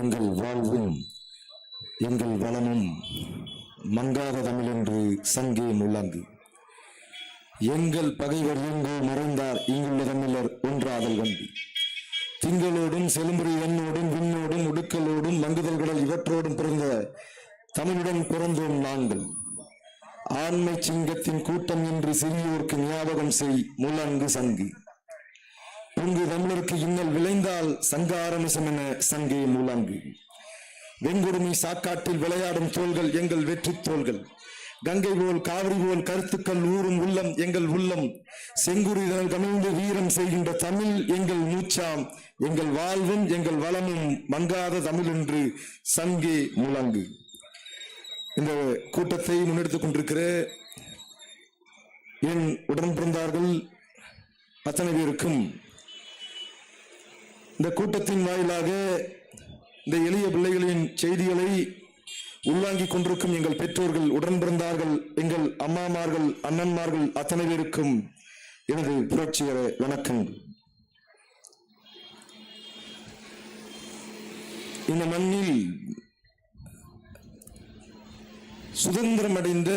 எங்கள் வாழ்வும் எங்கள் வளமும் மங்காத தமிழ் என்று சங்கே முழங்கு. எங்கள் பகைவர் எங்கோ மறைந்தார் இங்குள்ள தமிழர் ஒன்றாதல் கண்டு. திங்களோடும் செலும்புரி எண்ணோடும் விண்ணோடும் உடுக்கலோடும் மங்குதல் கடல் இவற்றோடும் பிறந்த தமிழுடன் பிறந்தோம் நாங்கள். ஆண்மை சிங்கத்தின் கூட்டம் என்று சிறியோர்க்கு ஞாபகம் செய் முழங்கு சங்கு. பொங்கு தமிழருக்கு இன்னல் விளைந்தால் சங்காரமிசம் என சங்கே முழங்கு. வெண்கொடுமை சாக்காட்டில் விளையாடும் தோள்கள் எங்கள் வெற்றி தோள்கள். கங்கை போல் காவிரி போல் கருத்துக்கள் ஊறும் உள்ளம் எங்கள் உள்ளம். செங்குறிதல் கமிழ்ந்து வீரம் செய்கின்ற தமிழ் எங்கள் மூச்சாம். எங்கள் வாழ்வும் எங்கள் வளமும் மங்காத தமிழ் என்று சங்கே முழங்கு. இந்த கூட்டத்தை முன்னெடுத்துக் கொண்டிருக்கிற என் உடன் பிறந்தார்கள் அத்தனை பேருக்கும் இந்த கூட்டத்தின் வாயிலாக இந்த எளிய பிள்ளைகளின் செய்திகளை உள்வாங்கிக் கொண்டிருக்கும் எங்கள் பெற்றோர்கள், உடன் பிறந்தார்கள், எங்கள் அம்மாமார்கள், அண்ணன்மார்கள் அத்தனை பேருக்கும் எனது புரட்சிகர வணக்கம். இந்த மண்ணில் சுதந்திரம் அடைந்த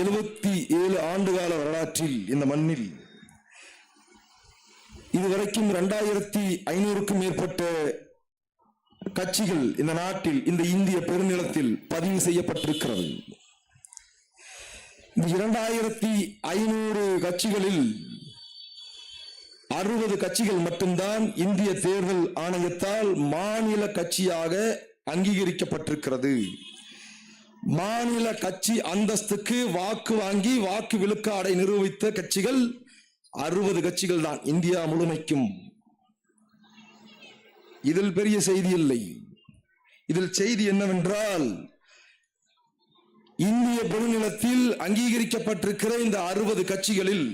77 ஆண்டுகால வரலாற்றில் இந்த மண்ணில் இதுவரைக்கும் 2500க்கும் மேற்பட்ட கட்சிகள் இந்த நாட்டில் இந்த இந்திய பெருநிலத்தில் பதிவு செய்யப்பட்டிருக்கிறது. இந்த 2500 கட்சிகளில் 60 கட்சிகள் மட்டும்தான் இந்திய தேர்தல் ஆணையத்தால் மாநில கட்சியாக அங்கீகரிக்கப்பட்டிருக்கிறது. மாநில கட்சி அந்தஸ்துக்கு வாக்கு வாங்கி வாக்கு விழுக்காடை நிரூபித்த கட்சிகள் 60 கட்சிகள் தான் இந்தியா முழுமைக்கும். இதில் பெரிய செய்தி இல்லை. இதில் செய்தி என்னவென்றால், இந்திய பெருநிலத்தில் அங்கீகரிக்கப்பட்டிருக்கிற இந்த 60 கட்சிகளில்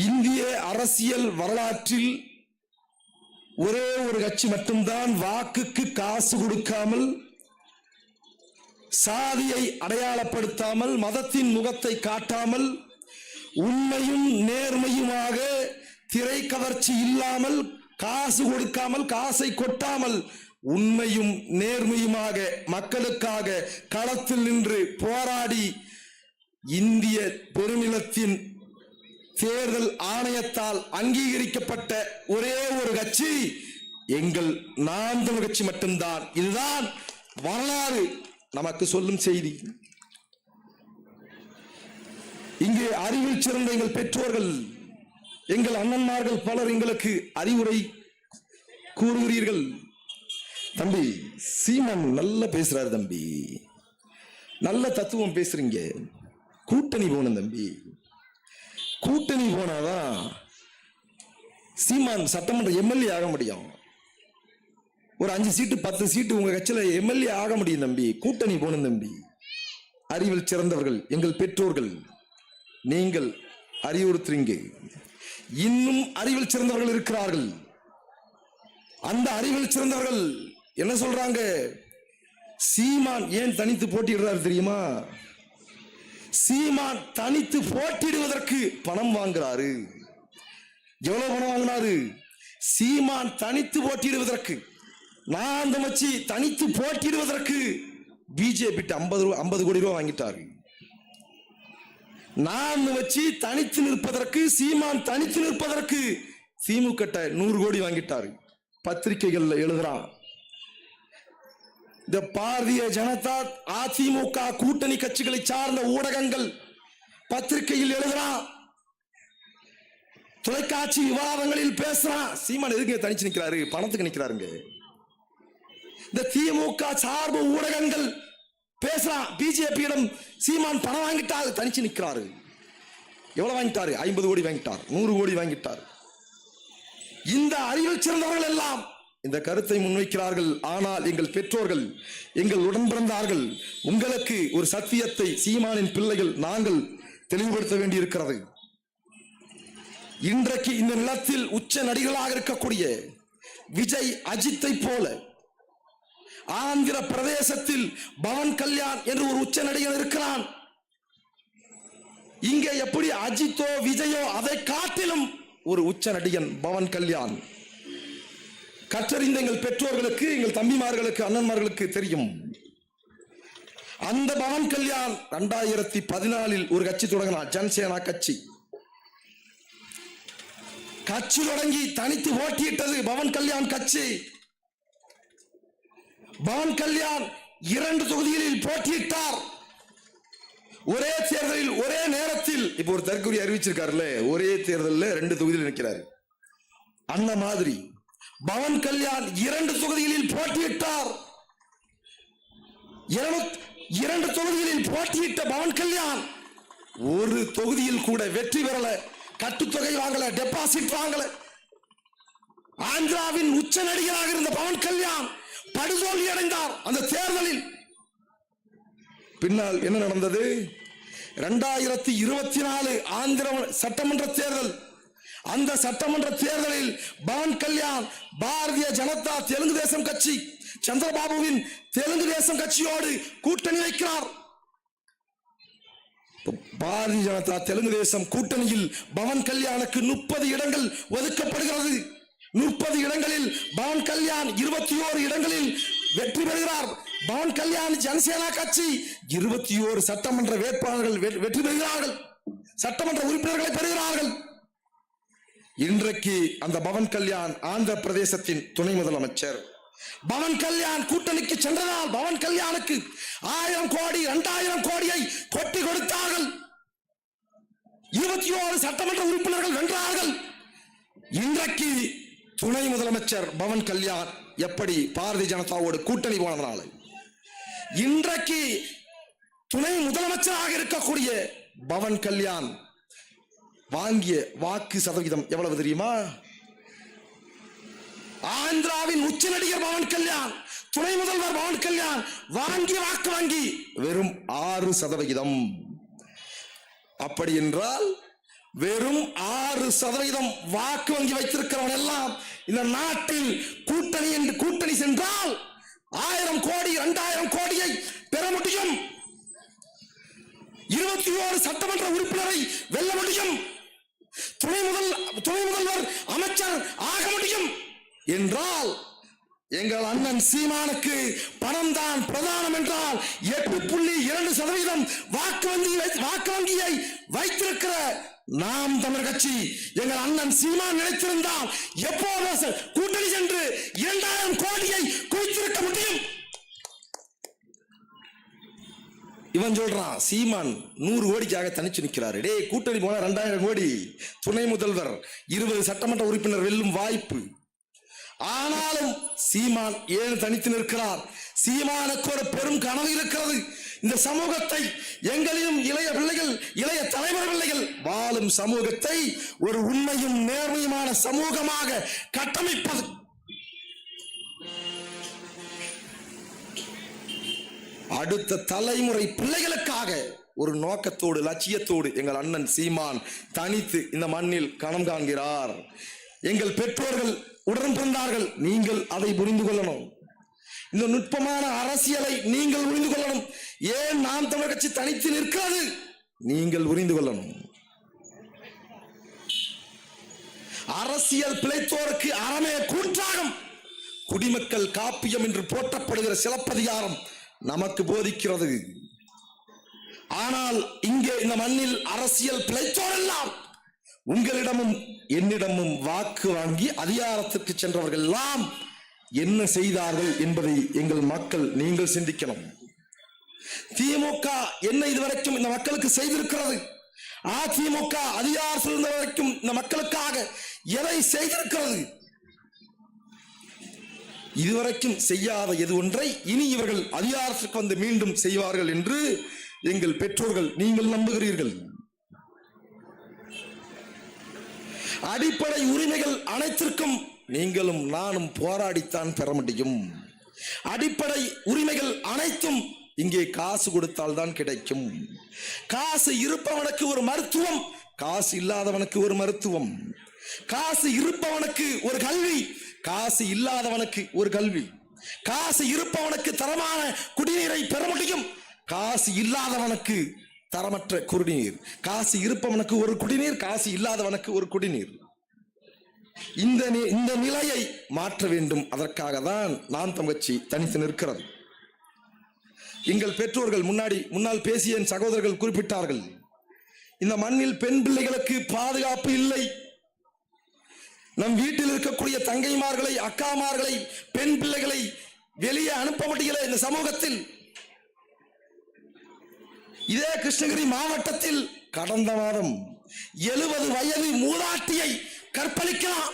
இந்திய அரசியல் வரலாற்றில் ஒரே ஒரு கட்சி மட்டும்தான் வாக்குக்கு காசு கொடுக்காமல், சாதியை அடையாளப்படுத்தாமல், மதத்தின் முகத்தை காட்டாமல், உண்மையும் நேர்மையுமாக, திரை கவர்ச்சி இல்லாமல், காசு கொடுக்காமல், காசை கொட்டாமல், உண்மையும் நேர்மையுமாக மக்களுக்காக களத்தில் நின்று போராடி இந்திய பெருநிலத்தின் தேர்தல் ஆணையத்தால் அங்கீகரிக்கப்பட்ட ஒரே ஒரு கட்சி எங்கள் நாம் தமிழர் கட்சி மட்டும்தான். இதுதான் வரலாறு நமக்கு சொல்லும் செய்தி. இங்கே அறிவில் சிறந்த எங்கள் பெற்றோர்கள், எங்கள் அண்ணன்மார்கள் பலர் எங்களுக்கு அறிவுரை கூறுகிறீர்கள். தம்பி சீமான் நல்லா பேசுறாரு, தம்பி நல்ல தத்துவம் பேசுறீங்க, கூட்டணி போகணும் தம்பி, கூட்டணி போனாதான் சீமான் சட்டமன்ற எம்எல்ஏ ஆக முடியும். ஒரு 5 சீட்டு 10 சீட்டு உங்க கட்சியில எம்எல்ஏ ஆக முடியும் தம்பி, கூட்டணி போகணும் தம்பி. அறிவில் சிறந்தவர்கள் எங்கள் பெற்றோர்கள், நீங்கள் அறிவுறுத்துறீங்க. இன்னும் அறிவில் சிறந்தவர்கள் இருக்கிறார்கள். அந்த அறிவில் சிறந்தவர்கள் என்ன சொல்றாங்க? சீமான் ஏன் தனித்து போட்டியிடுறாரு தெரியுமா? சீமான் தனித்து போட்டியிடுவதற்கு பணம் வாங்குறாரு. எவ்வளவு பணம் வாங்கினாரு? சீமான் தனித்து போட்டியிடுவதற்கு, நான் தமிழ்ச்சி தனித்து போட்டியிடுவதற்கு பிஜேபி 50 கோடி ரூபாய் வாங்கிட்டாரு. நான் வச்சு தனித்து நிற்பதற்கு, சீமான் தனித்து நிற்பதற்கு திமுக 100 கோடி வாங்கிட்டாரு. பத்திரிகைகள்ல எழுதுறான். இந்த பாரதிய ஜனதா அதிமுக கூட்டணி கட்சிகளை சார்ந்த ஊடகங்கள் பத்திரிகையில் எழுதுறான், தொலைக்காட்சி விவாதங்களில் பேசுறான். சீமான் எதுக்கு தனிச்சு நிக்கிறாரு? பணத்துக்கு நிக்கிறாருங்க. இந்த திமுக சார்பு ஊடகங்கள் பேசுறான், பிஜேபியிடம் சீமான் பணம் வாங்கிட்டாரு, தனிச்சு நிற்கிறாரு. எவ்வளவு வாங்கிட்டாரு? 50 கோடி வாங்கிட்டார், 100 கோடி வாங்கிட்டார். இந்த அறிவில் சிறந்தவர்கள் எல்லாம் இந்த கருத்தை முன்வைக்கிறார்கள். ஆனால் எங்கள் பெற்றோர்கள், எங்கள் உடன் பிறந்தார்கள், உங்களுக்கு ஒரு சத்தியத்தை சீமானின் பிள்ளைகள் நாங்கள் தெளிவுபடுத்த வேண்டியிருக்கிறது. இன்றைக்கு இந்த நிலத்தில் உச்ச நடிகர்களாக இருக்கக்கூடிய விஜய், அஜித்தை போல ஆந்திர பிரதேசத்தில் பவன் கல்யாண் என்று ஒரு உச்ச நடிகர் இருக்கிறான். இங்கே எப்படி அஜித்தோ விஜயோ அதை காட்டிலும் ஒரு உச்ச நடிகன் பவன் கல்யாண். கற்றறிந்த எங்கள் பெற்றோர்களுக்கு, எங்கள் தம்பிமார்களுக்கு, அண்ணன்மார்களுக்கு தெரியும். அந்த பவன் கல்யாண் 2014 ஒரு கட்சி தொடங்கினார், ஜனசேனா கட்சி. கட்சி தொடங்கி தனித்து போட்டியிட்டது பவன் கல்யாண் கட்சி. பவன் கல்யாண் 2 தொகுதிகளில் போட்டியிட்டார். ஒரே தேர்தலில் ஒரே நேரத்தில், இப்ப ஒரு தற்கொலை அறிவிச்சிருக்காருல்ல, ஒரே தேர்தலில் 2 தொகுதியில் நிற்கிறார். அந்த மாதிரி பவன் கல்யாண் 2 தொகுதிகளில் போட்டியிட்டார். 2 தொகுதிகளில் போட்டியிட்ட பவன் கல்யாண் ஒரு தொகுதியில் கூட வெற்றி பெறல, கட்டுத்தொகை வாங்கல, டெபாசிட் வாங்கல. ஆந்திராவின் உச்ச நடிகராக இருந்த பவன் கல்யாண் படுதோல்வி அடைந்தார் அந்த தேர்தலில். பின்னால் என்ன நடந்தது? 2024 ஆந்திர சட்டமன்ற தேர்தல். அந்த சட்டமன்ற தேர்தலில் பவன் கல்யாண் பாரதிய ஜனதா தெலுங்கு தேசம் கட்சி, சந்திரபாபுவின் தெலுங்கு தேசம் கட்சியோடு கூட்டணி வைக்கிறார். பாரதிய ஜனதா தெலுங்கு தேசம் கூட்டணியில் பவன் கல்யாணுக்கு 30 இடங்கள் ஒதுக்கப்படுகிறது. 30 இடங்களில் பவன் கல்யாண் 21 இடங்களில் வெற்றி பெறுகிறார். பவன் கல்யாண் ஜனசேனா கட்சி 21 சட்டமன்ற வேட்பாளர்கள் வெற்றி பெறுகிறார்கள், சட்டமன்ற உறுப்பினர்களை பெறுகிறார்கள். இன்றைக்கு அந்த பவன் கல்யாண் ஆந்திர பிரதேசத்தின் துணை முதலமைச்சர். பவன் கல்யாண் கூட்டணிக்கு சென்றதால் பவன் கல்யாணுக்கு 1000 கோடி 2000 கோடியை கொட்டி கொடுத்தார்கள். 21 சட்டமன்ற உறுப்பினர்கள் வென்றார்கள். இன்றைக்கு துணை முதலமைச்சர் பவன் கல்யாண் எப்படி பாரதிய ஜனதாவோடு கூட்டணி போனதனால இன்றைக்கு துணை முதலமைச்சராக இருக்கக்கூடிய பவன் கல்யாண் வாங்கிய வாக்கு சதவீதம் எவ்வளவு தெரியுமா? ஆந்திராவின் உச்ச நடிகர் பவன் கல்யாண், துணை முதல்வர் பவன் கல்யாண் வாங்கிய வாக்கு வங்கி வெறும் 6%. அப்படி என்றால் வெறும் 6% வாக்கு வங்கி வைத்திருக்கிறவன் எல்லாம் இந்த நாட்டில் கூட்டணி சென்றால் 1000 கோடி 2000 கோடியை பெற முடியும். 21 சட்டமன்ற உறுப்பினரை வெல்ல முடியும். துணை முதல்வர் அமைச்சர் ஆக முடியும் என்றால் எங்கள் அண்ணன் சீமானுக்கு பணம் தான் பிரதானம் என்றால் 8.2% வாக்கு வங்கியை வைத்திருக்கிற நாம் தமிழர் கட்சி, எங்கள் அண்ணன் சீமான் நினைத்திருந்தால் எப்போது கூட்டணி சென்று 2000 கோடியை குவித்திருக்க முடியும். இவன் சொல்றான் சீமான் 100 கோடிக்காக தனிச்சு நிற்கிறாரு. டே, கூட்டணி போனா 2000 கோடி, துணை முதல்வர் 20 சட்டமன்ற உறுப்பினர் வெல்லும் வாய்ப்பு. ஆனாலும் சீமான் ஏன் தனித்து நிற்கிறார்? சீமானுக்கு ஒரு பெரும் கனவு இருக்கிறது. இந்த சமூகத்தை, எங்களிலும் இளைய பிள்ளைகள், இளைய தலைமுறை பிள்ளைகள் வாழும் சமூகத்தை ஒரு உண்மையும் நேர்மையுமான சமூகமாக கட்டமைப்பது. அடுத்த தலைமுறை பிள்ளைகளுக்காக ஒரு நோக்கத்தோடு, லட்சியத்தோடு எங்கள் அண்ணன் சீமான் தனித்து இந்த மண்ணில் கனம் காண்கிறார். எங்கள் பெற்றோர்கள் உடன் பிறந்தார்கள், நீங்கள் அதை புரிந்து கொள்ளணும். இந்த நுட்பமான அரசியலை நீங்கள் புரிந்து கொள்ளணும். ஏன் நாம் தமிழர் கட்சி தனித்து நிற்கிறது நீங்கள் புரிந்து கொள்ளணும். அரசியல் பிழைத்தோருக்கு அறமே கூற்றாகும். குடிமக்கள் காப்பியம் என்று போற்றப்படுகிற சிலப்பதிகாரம் நமக்கு போதிக்கிறது. ஆனால் இங்கே இந்த மண்ணில் அரசியல் பிழைத்தோரெல்லாம் உங்களிடமும் என்னிடமும் வாக்கு வாங்கி அதிகாரத்திற்கு சென்றவர்கள் எல்லாம் என்ன செய்தார்கள் என்பதை எங்கள் மக்கள் நீங்கள் சிந்திக்கணும். திமுக என்ன இதுவரைக்கும் இந்த மக்களுக்கு செய்திருக்கிறது? அதிமுக அதிகாரத்தில் இருந்த வரைக்கும் இந்த மக்களுக்காக எதை செய்திருக்கிறது? இதுவரைக்கும் செய்யாத எது ஒன்றை இனி இவர்கள் அதிகாரத்திற்கு வந்து மீண்டும் செய்வார்கள் என்று எங்கள் பெற்றோர்கள் நீங்கள் நம்புகிறீர்கள். அடிப்படை உரிமைகள் அனைத்திற்கும் நீங்களும் நானும் போராடித்தான் பெற முடியும். அடிப்படை உரிமைகள் அனைத்தும் இங்கே காசு கொடுத்தால் தான் கிடைக்கும். காசு இருப்பவனுக்கு ஒரு மருத்துவம், காசு இல்லாதவனுக்கு ஒரு மருத்துவம். காசு இருப்பவனுக்கு ஒரு கல்வி, காசு இல்லாதவனுக்கு ஒரு கல்வி. காசு இருப்பவனுக்கு தரமான குடிநீரை பெற முடியும், காசு இல்லாதவனுக்கு தரமற்ற குடிநீர். காசு இருப்பவனுக்கு ஒரு குடிநீர், காசு இல்லாதவனுக்கு ஒரு குடிநீர். இந்த நிலையை மாற்ற வேண்டும். அதற்காக தான் நாம் தமிழர் கட்சி தனித்து நிற்கிறது. எங்கள் பெற்றோர்கள் முன்னால் பேசிய என் சகோதரர்கள் குறிப்பிட்டார்கள், இந்த மண்ணில் பெண் பிள்ளைகளுக்கு பாதுகாப்பு இல்லை. நம் வீட்டில் இருக்கக்கூடிய தங்கைமார்களை, அக்காமார்களை, பெண் பிள்ளைகளை வெளியே அனுப்ப முடியல. இந்த சமூகத்தில் இதே கிருஷ்ணகிரி மாவட்டத்தில் கடந்த மாதம் 70 வயது மூதாட்டியை கற்பழிக்கலாம்.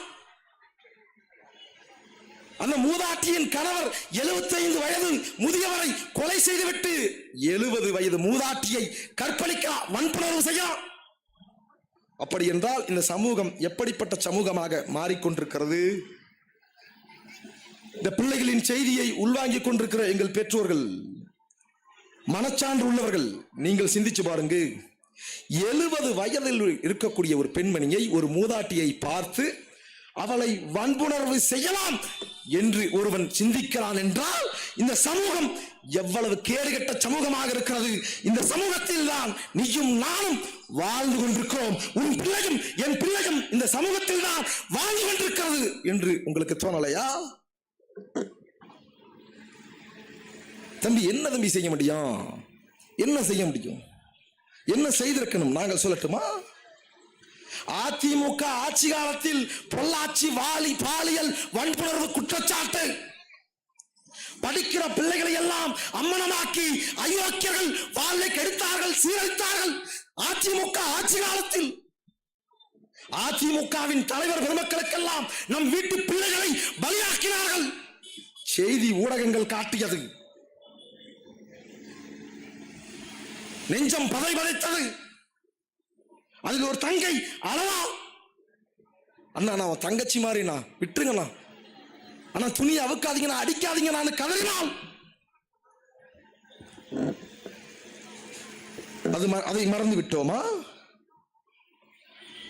அந்த மூதாட்டியின் கணவர் 75 வயது முதியவரை கொலை செய்துவிட்டு 70 வயது மூதாட்டியை கற்பழிக்கலாம், வன்புணர்வு செய்யலாம். அப்படி என்றால் இந்த சமூகம் எப்படிப்பட்ட சமூகமாக மாறிக்கொண்டிருக்கிறது? இந்த பிள்ளைகளின் செய்தியை உள்வாங்கிக் கொண்டிருக்கிற எங்கள் பெற்றோர்கள், மனச்சான்று உள்ளவர்கள், நீங்கள் சிந்திச்சு பாருங்க. 70 வயதில் இருக்கக்கூடிய ஒரு பெண்மணியை, ஒரு மூதாட்டியை பார்த்து அவளை வன்புணர்வு செய்யலாம் என்று ஒருவன் சிந்திக்கிறான் என்றால் இந்த சமூகம் எவ்வளவு கேடுகட்ட சமூகமாக இருக்கிறது. இந்த சமூகத்தில் தான் நீயும் நானும் வாழ்ந்து கொண்டிருக்கிறோம். உன் பிள்ளையும் என் பிள்ளையும் இந்த சமூகத்தில் தான் வாழ்ந்து கொண்டிருக்கிறது என்று உங்களுக்கு தோணலையா? தம்பி, என்ன தம்பி செய்ய முடியும்? என்ன செய்ய முடியும்? என்ன செய்திருக்கணும் நாங்கள் சொல்லட்டுமா? அதிமுக ஆட்சி காலத்தில் பொள்ளாச்சி பாலியல் வன்புணர்வு குற்றச்சாட்டு, படிக்கிற பிள்ளைகளை எல்லாம் அம்மனமாக்கி அயோக்கியர்கள் வாழ்வை கெடுத்தார்கள், சீரழித்தார்கள். அதிமுக ஆட்சி காலத்தில் அதிமுகவின் தலைவர் பெருமக்களுக்கெல்லாம் நம் வீட்டு பிள்ளைகளை பலியாக்கினார்கள். செய்தி ஊடகங்கள் காட்டியது. நெஞ்சம் பதை பதைத்தது. அதில் ஒரு தங்கை அழவா, அண்ணா நான் தங்கச்சி மாறினா விட்டுருங்கண்ணா, ஆனா துணியை அவுக்காதீங்க, அடிக்காதீங்க நான் கதறினால் அதை மறந்து விட்டோமா?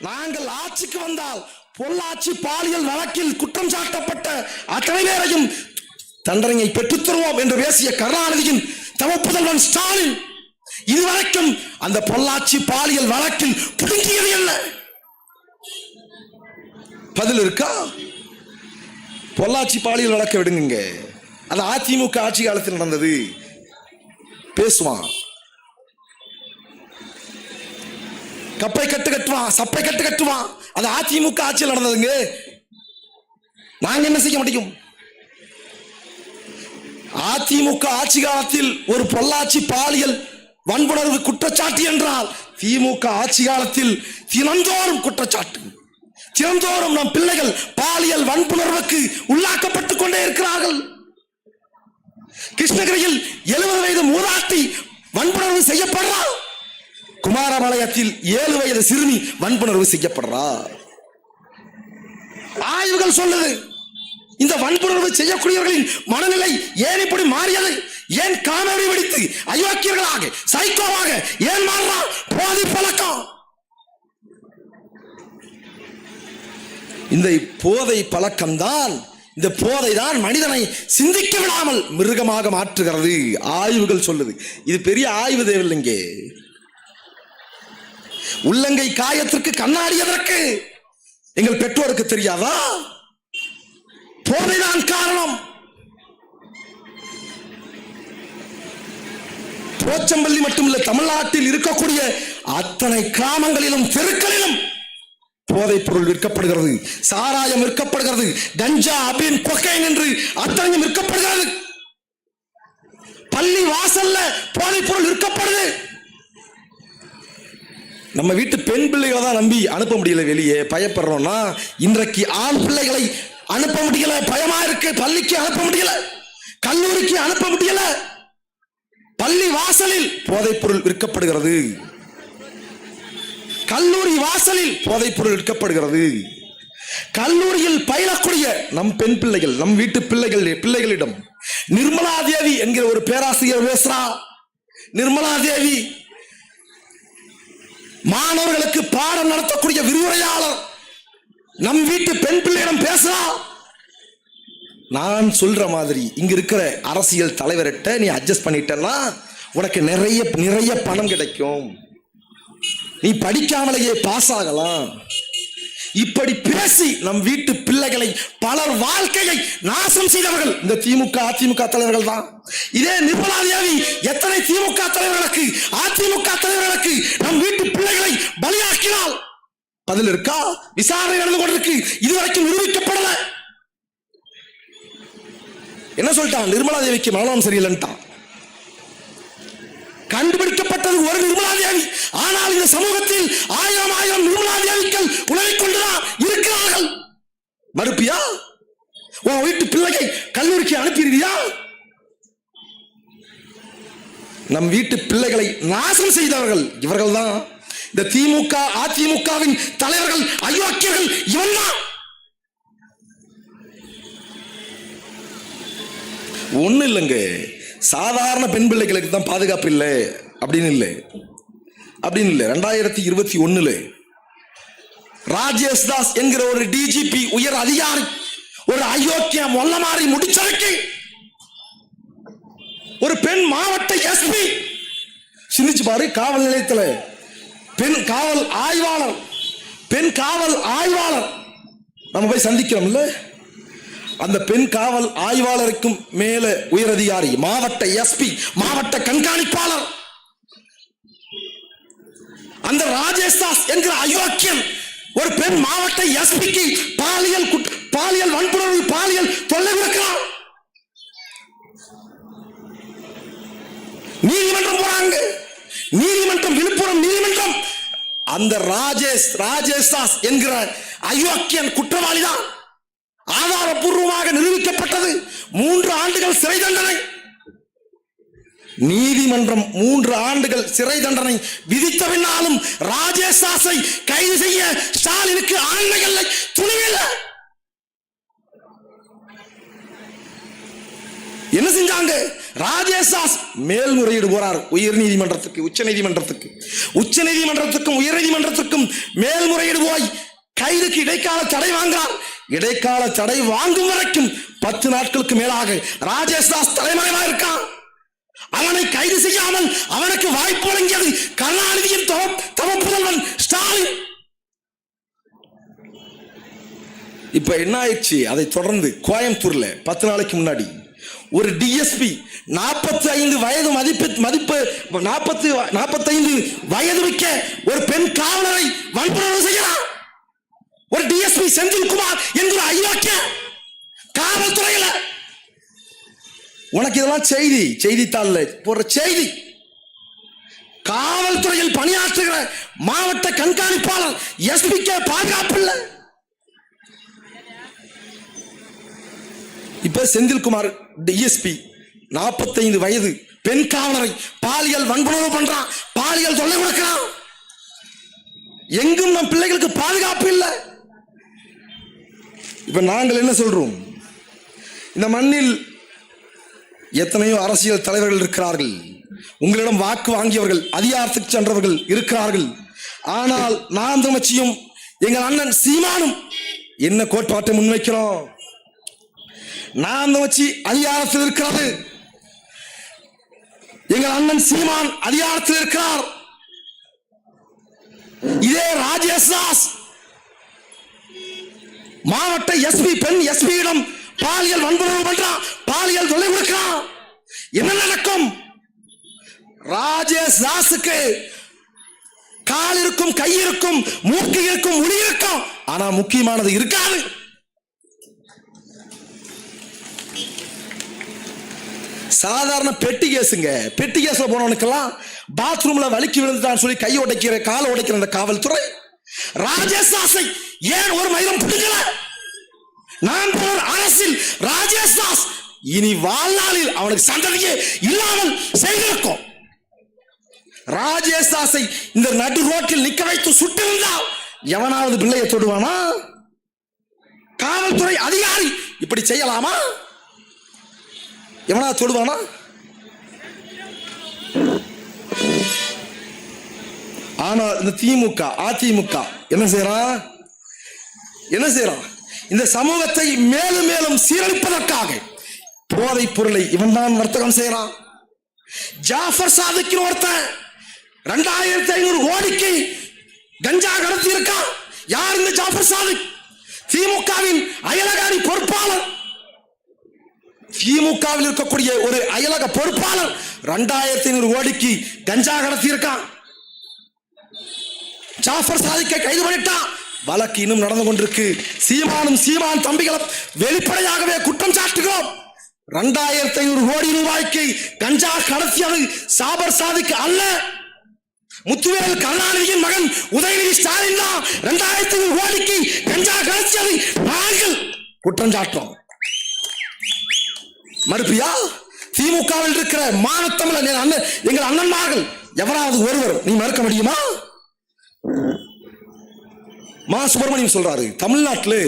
நாங்கள் ஆட்சிக்கு வந்தால் பொள்ளாச்சி பாலியல் வழக்கில் குற்றம் சாட்டப்பட்ட அத்தனை பேரையும் தண்டனையை பெற்றுத் தருவோம் என்று பேசிய கருணாநிதியின் தவப்புதல்வன் ஸ்டாலின் இதுவரைக்கும் அந்த பொள்ளாச்சி பாலியல் வழக்கில் குறுங்கியது என்ன? பதில் இருக்கா? பொள்ளாச்சி பாலியல் வழக்க விடுங்க, அது அதிமுக ஆட்சி காலத்தில் நடந்தது. பேசுவான், கப்பை கட்டுவான், சப்பை கட்டுவான். அது அதிமுக ஆட்சியில் நடந்ததுங்க. நாங்க என்ன செய்ய முடியும்? அதிமுக ஆட்சி காலத்தில் ஒரு பொள்ளாச்சி பாலியல் வன்புணர்வு குற்றச்சாட்டு என்றால் திமுக ஆட்சி காலத்தில் தினந்தோறும் குற்றச்சாட்டு, தினந்தோறும் நம் பிள்ளைகள் பாலியல் வன்புணர்வுக்கு உள்ளாக்கப்பட்டுக் கொண்டே இருக்கிறார்கள். கிருஷ்ணகிரியில் 70 வயது மூதாட்டி வன்புணர்வு செய்யப்படுறா. குமாரபாளையத்தில் 7 வயது சிறுமி வன்புணர்வு செய்யப்படுறா. ஆய்வுகள் சொல்லுது, இந்த வன்புணர்வு செய்யக்கூடியவர்களின் மனநிலை ஏன் இப்படி மாறியது? ஏன் காணொளி வெடித்து அயோக்கியர்களாக, சைக்கோவாக ஏன் மாறா? போதை பழக்கம். இந்த போதை பழக்கம்தான், இந்த போதை தான் மனிதனை சிந்திக்க விடாமல் மிருகமாக மாற்றுகிறது. ஆய்வுகள் சொல்லுது. இது பெரிய ஆய்வு தேவையில்லைங்க. உள்ளங்கை காயத்திற்கு கண்ணாடி எதற்கு? எங்கள் பெற்றோருக்கு தெரியாதா? போதைதான் காரணம். போச்சம்பள்ளி மட்டுமல்ல, தமிழ்நாட்டில் இருக்கக்கூடிய அத்தனை கிராமங்களிலும் தெருக்களிலும் போதைப் பொருள் விற்கப்படுகிறது, சாராயம் விற்கப்படுகிறது, கஞ்சா, அபின், கொக்கைன் என்று அத்தனையும் விற்கப்படுகிறது. பள்ளி வாசல்ல போதைப் பொருள் விற்கப்படுது. நம்ம வீட்டு பெண் பிள்ளைகளை தான் நம்பி அனுப்ப முடியல, வெளியே பயப்படுறோம்னா. இன்றைக்கு ஆண் பிள்ளைகளை அனுப்ப முடியல, பயமா இருக்கு. பள்ளிக்கு அனுப்ப முடியல, கல்லூரிக்கு அனுப்ப முடியல. பள்ளி வாசலில் போதைப் பொருள் விற்கப்படுகிறது, கல்லூரி வாசலில் போதைப் பொருள் விற்கப்படுகிறது. கல்லூரியில் பயிலக்கூடிய நம் பெண் பிள்ளைகள், நம் வீட்டு பிள்ளைகளிடம் நிர்மலா தேவி என்கிற ஒரு பேராசிரியர் பேசுறா. நிர்மலா தேவி மாணவர்களுக்கு பாடம் நடத்தக்கூடிய விரிவுரையாளர் நம் வீட்டு பெண் பிள்ளையிடம் பேசுறா. நான் சொல்ற மாதிரி இங்க இருக்கிற அரசியல் தலைவர்கிட்ட நீ அட்ஜஸ்ட் பண்ணிட்டன்னா உனக்கு நிறைய பணம் கிடைக்கும், நீ படிக்காமலேயே பாஸ் ஆகலாம், இப்படி பேசி நம் வீட்டு பிள்ளைகளை பலர் வாழ்க்கையை நாசம் செய்தவர்கள் இந்த திமுக அதிமுக தலைவர்கள் தான். இதே நிர்மலா தேவி எத்தனை திமுக தலைவர்களுக்கு அதிமுக தலைவர்களுக்கு நம் வீட்டு பிள்ளைகளை பலியாக்கினால் பதில் இருக்கா? விசாரணை நடந்து கொண்டிருக்கு, இதுவரைக்கும் நிரூபிக்கப்படல. என்ன சொல்லிட்டான்? நிர்மலா தேவிக்கு மனநலம் சரியில்லைன்ட்டான். கண்டுபிடிக்கப்பட்டது ஒரு நிர்மலா தேவி, ஆனால் இந்த சமூகத்தில் ஆயிரம் ஆயிரம் நிர்மலா தேவிகள் உலகிக் கொண்டுதான் இருக்கிறார்கள். மறுப்பியா? உன் வீட்டு பிள்ளையை கல்லூரிக்கு அனுப்பிடுவியா? நம் வீட்டு பிள்ளைகளை நாசம் செய்தவர்கள் இவர்கள் தான். இந்த திமுக அதிமுகவின் தலைவர்கள் அயோக்கியர்கள் இவன் தான். ஒண்ணு இல்லைங்க, சாதாரண பெண் பிள்ளைகளுக்கு தான் பாதுகாப்பு இல்லை அப்படின்னு இல்லை. 2021 ராஜேஷ் தாஸ் என்கிற ஒரு டிஜிபி உயர் அதிகாரி ஒரு அயோக்கிய மொல்ல மாறி முடிச்சரைக்கு ஒரு பெண் மாவட்ட எஸ்பி, சிந்திச்சு பாரு, காவல் நிலையத்தில் பெண் காவல் ஆய்வாளர் நம்ம போய் சந்திக்கிறோம்ல, அந்த பெண் காவல் ஆய்வாளருக்கும் மேல உயரதிகாரி மாவட்ட எஸ்பி மாவட்ட கண்காணிப்பாளர் அந்த ராஜேஷ் தாஸ் என்கிற அயோக்கியன் ஒரு பெண் மாவட்ட எஸ்பிக்கு பாலியல் வன்புணர்வு பாலியல் தொல்லை கொடுக்கிறார். நீதிமன்றம் போறாங்க, நீதிமன்றம் விழுப்புரம் நீதிமன்றம் அந்த ராஜேஷ் தாஸ் என்கிற அயோக்கியன் குற்றவாளிதான் ஆதாரப்பூர்வமாக நிரூபிக்கப்பட்டது. 3 ஆண்டுகள் சிறை தண்டனை. நீதிமன்றம் 3 ஆண்டுகள் சிறை தண்டனை விதித்த பின்னாலும் ராஜேஷ் தாஸை கைது செய்ய ஸ்டாலினுக்கு ஆண்மைகள் துணிவில்லை. என்ன செஞ்சாங்க? ராஜேஷ் தாஸ் மேல்முறையீடு போறார் உயர் நீதிமன்றத்துக்கு, உச்ச நீதிமன்றத்துக்கும் உயர் நீதிமன்றத்துக்கும் மேல்முறையீடு போய் கைதுக்கு இடைக்கால தடை வாங்கிறார். இடைக்கால தடை வாங்கும் வரைக்கும் 10 நாட்களுக்கு மேலாக ராஜேஷ் தாஸ் தலைமறைவாக இருக்கான். அவனை கைது செய்யாமல் அவனுக்கு வாய்ப்பு வழங்கியது கருணாநிதியின் புதல்வன் ஸ்டாலின். இப்ப என்ன ஆயிடுச்சு? அதை தொடர்ந்து கோயம்புத்தூர்ல 10 நாளைக்கு முன்னாடி ஒரு டிஎஸ்பி 45 வயது மதிப்பு 45 வயது மிக்க ஒரு பெண் காவலரை வன்புணர்வு செய்யலாம். ஒரு டிஎஸ்பி செந்தில்குமார் என்கிற அயோக்கிய காவல்துறையில. உனக்கு இதெல்லாம் செய்தித்தாள்ல போற செய்தி. காவல்துறையில் பணியாற்றுகிற மாவட்ட கண்காணிப்பாளர் எஸ்பிக்கு பாதுகாப்பு இல்லை. இப்ப செந்தில்குமார் டிஎஸ்பி 45 வயது பெண் காவலரை பாலியல் வன்புணர்வு பண்றான், பாலியல் தொல்லை கொடுக்கிறான். எங்கும் நம் பிள்ளைகளுக்கு பாதுகாப்பு இல்லை. இப்ப நாங்கள் என்ன சொல்றோம்? இந்த மண்ணில் எத்தனையோ அரசியல் தலைவர்கள் இருக்கிறார்கள், உங்களிடம் வாக்கு வாங்கியவர்கள், அதிகாரத்துக்கு சென்றவர்கள் இருக்கிறார்கள். ஆனால் நான் தமிழ்ச்சியும் எங்கள் அண்ணன் சீமானும் என்ன கோட்பாட்டை முன்வைக்கிறோம்? நான் தமிழ்ச்சி அதிகாரத்தில் இருக்கிறது, எங்கள் அண்ணன் சீமான் அதிகாரத்தில் இருக்கிறார். இதே ராஜேஷ் தாஸ் மாவட்ட எஸ்பி பெண் எஸ்பியிடம் பாலியல் வன்புணர்வு பண்றான், பாலியல் தொல்லை கொடுக்கிறான். என்ன நடக்கும்? ராஜேஷ் தாஸுக்கு கால் இருக்கும், கை இருக்கும், மூக்கு இருக்கும், உளி இருக்கும், ஆனா முக்கியமானது இருக்காது. சாதாரண பெட்டி கேஸ்ல போனவனுக்கெல்லாம் பாத்ரூம்ல வலிக்கு விழுந்துட்டான்னு சொல்லி கை உடைக்கிற கால் உடைக்கிற அந்த காவல்துறை ராஜேஷ் தாஸை ஏன் ஒரு மயிலும் பிடிக்கல? நான் போற அரசில் ராஜேஷ் தாஸ் இனி வாழ்நாளில் அவனுக்கு சந்ததியே இல்லாமல் செய்திருக்கும். ராஜேஷ் தாஸை இந்த நடு ரோட்டில் நிக்க வைத்து சுட்டிருந்தால் எவனாவது பிள்ளையை தொடுவானா? காவல்துறை அதிகாரி இப்படி செய்யலாமா? எவனா தொடுவானா? ஆனா இந்த திமுக அதிமுக என்ன செய்யறான்? இந்த சமூகத்தை மேலும் மேலும் சீரழிப்பதற்காக போதைப் பொருளை இவன் தான் வர்த்தகம் செய்யறான். ஜாஃபர் சாதிக்கு ஒருத்தன் 2500 கோடிக்கு கஞ்சா கடத்தி இருக்கான். யார் இந்த ஜாஃபர் சாதிக்? திமுகவின் அயலகாரி பொறுப்பாளர். திமுகவில் இருக்கக்கூடிய ஒரு அயலக பொறுப்பாளர் 2500 கோடிக்கு கஞ்சா கடத்தி இருக்கான். ஜாஃபர் சாதிக்கை கைது பண்ணிட்டான். வழக்கு இன்னும் நடந்து கொண்டிருக்கு. சீமான் தம்பிகளும் வெளிப்படையாகவே குற்றம் சாட்டுகிறோம். 2500 கோடி ரூபாய்க்கு கஞ்சா கடத்தியது ஜாஃபர் சாதிக் அல்ல, முத்துவேல் கருணாநிதியின் மகன் உதயநிதி ஸ்டாலின் தான் 2500 கோடிக்கு கஞ்சா கடத்தியது நாங்கள் குற்றம் சாட்டுறோம். மறுப்பியா? திமுகவில் இருக்கிற மானத்தமிழ் எங்கள் அண்ணன்மார்கள் எவராவது ஒருவர் நீ மறுக்க முடியுமா? மா சுப்பிரமணியம் சொல்றாரு, தமிழ்நாட்டில்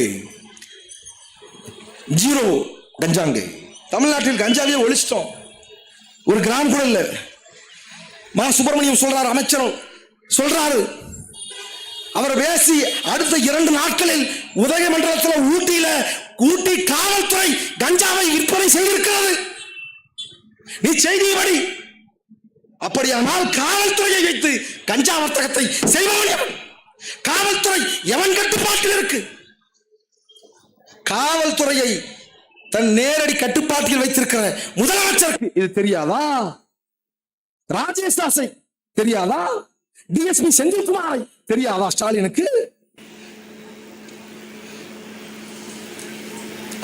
0 கஞ்சாங்க. தமிழ்நாட்டில் கஞ்சாவே ஒழிச்சிட்டோம், ஒரு கிராம் கூட இல்ல. மா சுப்பிரமணியம் சொல்றாரு, அமைச்சரும் சொல்றாரு. அவர் பேசி அடுத்த 2 நாட்களில் உதயமண்டலத்தில் ஊட்டி காவல்துறை கஞ்சாவை விற்பனை செய்திருக்கிறது. நீ செய்தியபடி அப்படியானால் காவல்துறையை வைத்து கஞ்சா வர்த்தகத்தை செய்வான். காவல்துறை எவன் கட்டுப்பாட்டில் இருக்கு? காவல்துறையை தன் நேரடி கட்டுப்பாட்டில் வைத்திருக்கிற முதலமைச்சருக்கு இது தெரியாதா? ராஜேஷ் தாஸை தெரியாதா? டிஎஸ்பி செந்தில்குமாரை தெரியாதா ஸ்டாலினுக்கு?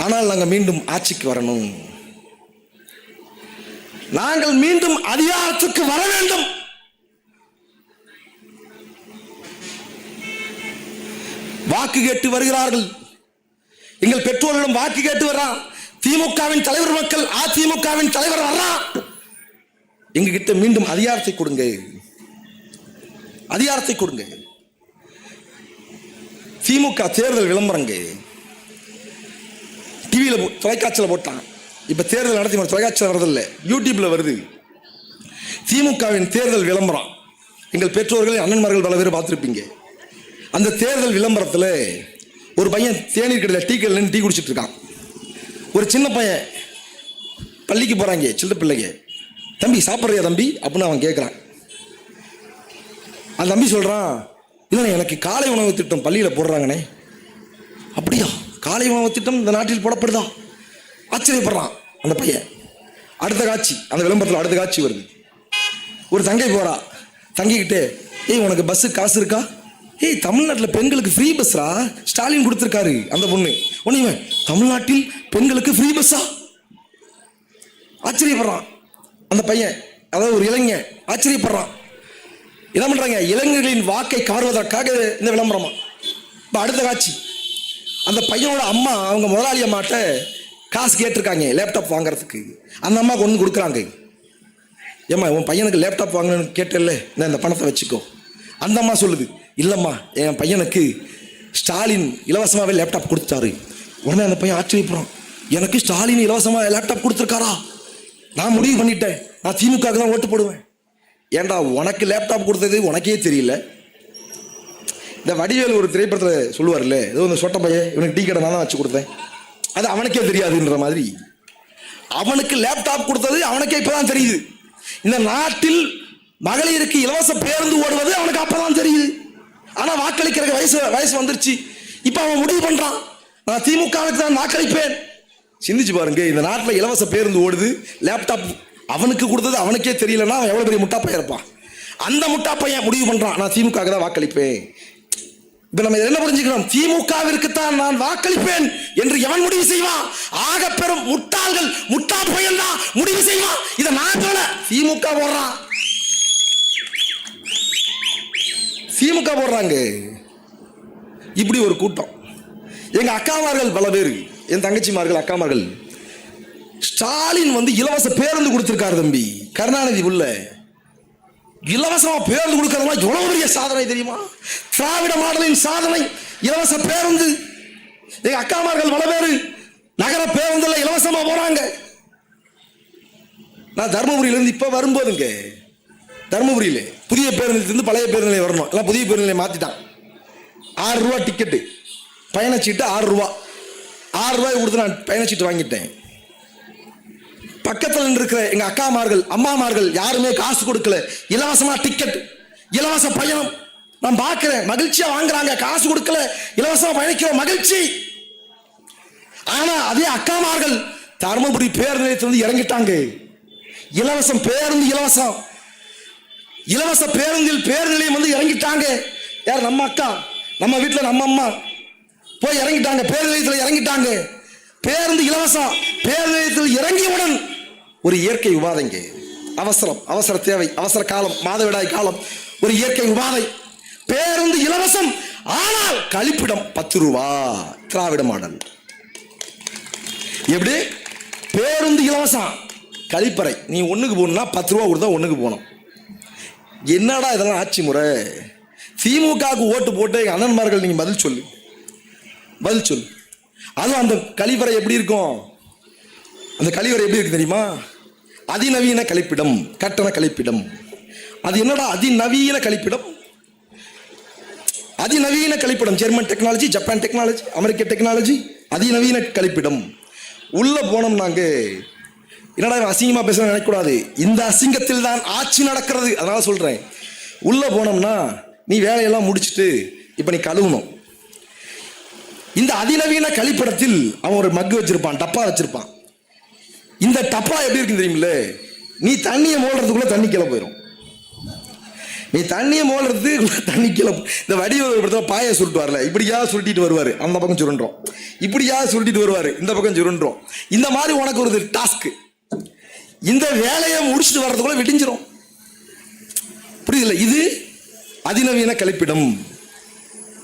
ஆனால் நாங்கள் மீண்டும் ஆட்சிக்கு வரணும், நாங்கள் மீண்டும் அதிகாரத்துக்கு வர வேண்டும். வாக்கு கேட்டு வருகிறார்கள். எங்கள் பெற்றோரிடம் வாக்கு கேட்டு வர்றான். திமுகவின் தலைவர் மக்கள், அதிமுகவின் தலைவர் வர்றான். எங்க கிட்ட மீண்டும் அதிகாரத்தை கொடுங்க, அதிகாரத்தை கொடுங்க. திமுக தேர்தல் விளம்பரங்க டிவியில தொலைக்காட்சியில் போட்டான். இப்ப தேர்தல் நடத்தி தொலைக்காட்சியில் வரதில்லை, யூடியூப்ல வருது. திமுகவின் தேர்தல் விளம்பரம் எங்கள் பெற்றோர்கள் அண்ணன்மார்கள் பல பேர் பார்த்துருப்பீங்க. அந்த தேர்தல் விளம்பரத்தில் ஒரு பையன் தேநீர் கடையில் டீ கடையில் டீ குடிச்சிட்டு இருக்கான். ஒரு சின்ன பையன் பள்ளிக்கு போறாங்க, சின்ன பிள்ளைங்க, தம்பி சாப்பிட்றியா தம்பி அப்படின்னு அவன் கேட்குறான். அந்த தம்பி சொல்றான், இல்லைண்ணே எனக்கு காலை உணவு திட்டம் பள்ளியில் போடுறாங்கண்ணே. அப்படியா? காலை உணவு திட்டம் இந்த நாட்டில் போடப்படுதா? ஆச்சரியப்படுறான் அந்த பையன். அடுத்த காட்சி, அந்த விளம்பரத்தில் அடுத்த காட்சி வருது. ஒரு தங்கை போறா, தங்கிக்கிட்டே, ஏய் உனக்கு பஸ்ஸு காசு இருக்கா? ஏய் தமிழ்நாட்டில் பெண்களுக்கு ஃப்ரீ பஸ்ஸா ஸ்டாலின் கொடுத்துருக்காரு. அந்த பொண்ணு ஒன்றுமே, தமிழ்நாட்டில் பெண்களுக்கு ஃப்ரீ பஸ்ஸா? ஆச்சரியப்படுறான் அந்த பையன், அதாவது ஒரு இளைஞன் ஆச்சரியப்படுறான். என்ன பண்றாங்க? இளைஞர்களின் வாக்கை காருவதற்காக இந்த விளம்பரமா. இப்போ அடுத்த காட்சி, அந்த பையனோட அம்மா அவங்க முதலாளி அம்மாட்ட காசு கேட்டிருக்காங்க லேப்டாப் வாங்குறதுக்கு. அந்த அம்மா கொண்டு கொடுக்குறாங்க. ஏம்மா உன் பையனுக்கு லேப்டாப் வாங்கணும்னு கேட்டல, இந்த பணத்தை வச்சுக்கோ. அந்த அம்மா சொல்லுது, இல்லைம்மா என் பையனுக்கு ஸ்டாலின் இலவசமாகவே லேப்டாப் கொடுத்துட்டாரு. உடனே அந்த பையன் ஆச்சரியப்படுறான், எனக்கு ஸ்டாலின் இலவசமாக லேப்டாப் கொடுத்துருக்காரா? நான் முடிவு பண்ணிட்டேன், நான் திமுக தான் ஓட்டு போடுவேன். ஏண்டா உனக்கு லேப்டாப் கொடுத்தது உனக்கே தெரியல? இந்த வடிவேல் ஒரு திரைப்படத்தில் சொல்லுவார்ல, ஏதோ இந்த சொட்ட பையன் இவனுக்கு டீ கடை நான் தான் வச்சு கொடுத்தேன், அது அவனுக்கே தெரியாதுன்ற மாதிரி அவனுக்கு லேப்டாப் கொடுத்தது அவனுக்கே இப்பதான் தெரியுது. இந்த நாட்டில் மகளிருக்கு இலவச பேருந்து ஓடுவது அவனுக்கு அப்பதான் தெரியுது. ஆனா வாக்களிக்கிற வயசு வந்துருச்சு. இப்ப அவன் முடிவு பண்றான், நான் திமுகவுக்கு தான் வாக்களிப்பேன். சிந்திச்சு பாருங்க, இந்த நாட்டில் இலவச பேருந்து ஓடுது, லேப்டாப் அவனுக்கு கொடுத்தது அவனுக்கே தெரியலன்னா அவன் எவ்வளவு பெரிய முட்டாப்பையன் இருப்பான். அந்த முட்டாப்பையன் முடிவு பண்றான், நான் திமுக தான் வாக்களிப்பேன். இப்ப நம்ம என்ன புரிஞ்சுக்கணும்? திமுகவிற்கு தான் நான் வாக்களிப்பேன் என்று எவன் முடிவு செய்வான்? ஆக பெரும் முட்டாள்கள், முட்டா பையன் தான் முடிவு செய்வான். இதை நான் சொல்ல, திமுக போடுறான், திமுக போடுறாங்க. இப்படி ஒரு கூட்டம். எங்க அக்காமார்கள் பல பேர், என் தங்கச்சிமார்கள் அக்காமார்கள், ஸ்டாலின் இலவச பேருந்து கொடுத்திருக்காரு தம்பி. கருணாநிதி உள்ள இலவசமா பேருந்து கொடுக்கறதுனா எவ்வளவு பெரிய சாதனை தெரியுமா? திராவிட மாடலின் சாதனை இலவச பேருந்து. எங்க அக்காமார்கள் பல பேரு நகர பேருந்துல இலவசமா போறாங்க. நான் தர்மபுரியிலிருந்து இப்ப வரும்போதுங்க, தர்மபுரியில புதிய பேருந்து பழைய பேருந்து வரணும், எல்லாம் புதிய பேருந்து மாத்திட்டான். 6 ரூபா டிக்கெட்டு, பயணச்சீட்டு 6 ரூபா. 6 ரூபாய் கொடுத்து நான் பயணச்சீட்டு வாங்கிட்டேன். பக்கத்தில் இருக்கிற எங்க அக்காமார்கள் அம்மாமார்கள் யாருமே காசு கொடுக்கல. இலவசமா டிக்கெட், இலவச பயணம். நான் பார்க்கிறேன், மகிழ்ச்சியா வாங்குறாங்க, காசு கொடுக்கல, இலவசமா பயணிக்கிறோம், மகிழ்ச்சி. ஆனா அதே அக்காமார்கள் தருமபுரி பேருந்து நிலையத்திலிருந்து இறங்கிட்டாங்க. இலவசம் பேருந்து, இலவச பேருந்தில் பேருந்து நிலையம் வந்து இறங்கிட்டாங்க. யார்? நம்ம அக்கா, நம்ம வீட்டுல நம்ம அம்மா போய் இறங்கிட்டாங்க, பேருந்து நிலையத்தில் இறங்கிட்டாங்க. பேருந்து இலவசம். பேருந்து நிலையத்தில் இறங்கியவுடன் ஒரு இயற்கை உபாதைங்க. அவசர தேவை, அவசர காலம், மாதவிடாய் காலம், ஒரு இயற்கை உபாதை. பேருந்து இலவசம், ஆனால் கழிப்பிடம் 10 ரூபா. திராவிட மாடல். எப்படி? பேருந்து இலவசம், கழிப்பறை நீ ஒண்ணுக்கு போகணும்னா 10 ரூபா கொடுத்தா ஒண்ணுக்கு போகணும். என்னடா இதெல்லாம் ஆட்சி முறை? திமுகவுக்கு ஓட்டு போட்டு எங்க அண்ணன்மார்கள் நீங்க பதில் சொல்லு. அதுவும் அந்த கழிப்பறை எப்படி இருக்கும்? அந்த கழிவறை எப்படி இருக்கு தெரியுமா? அதிநவீன கழிப்பிடம், கட்டண கழிப்பிடம். அது என்னடா அதிநவீன கழிப்பிடம்? அதிநவீன கழிப்பிடம், ஜெர்மன் டெக்னாலஜி, ஜப்பான் டெக்னாலஜி, அமெரிக்க டெக்னாலஜி, அதிநவீன கழிப்பிடம். உள்ள போனோம் நாங்க, என்னடா அசிங்கமா பேச நினைக்கக்கூடாது, இந்த அசிங்கத்தில் தான் ஆட்சி நடக்கிறது. அதனால சொல்றேன், உள்ள போனோம்னா நீ வேலையெல்லாம் முடிச்சுட்டு இப்ப நீ கழுவணும். இந்த அதிநவீன கழிப்பிடத்தில் அவன் ஒரு மக்கு வச்சிருப்பான், டப்பா வச்சிருப்பான். இந்த டப்பா எப்படி இருக்கு தெரியுமில்ல? நீ தண்ணியை மோளுறதுக்குள்ள தண்ணி கீழே போயிடும். நீ தண்ணியை மோளுறதுக்கு தண்ணி கீழே. இந்த வடிவ பாயை சுருட்டு வரல, இப்படியா சுருட்டிட்டு வருவாரு, அந்த பக்கம் சுருண்டுறோம், இப்படியா சுருட்டிட்டு வருவாரு, இந்த பக்கம் சுருண்டுறோம். இந்த மாதிரி உனக்கு ஒரு டாஸ்க். இந்த வேலையை முடிச்சுட்டு வர்றதுக்குள்ள விடிஞ்சிரும். புரியுதுல்ல? இது அதிநவீன கழிப்பிடம்.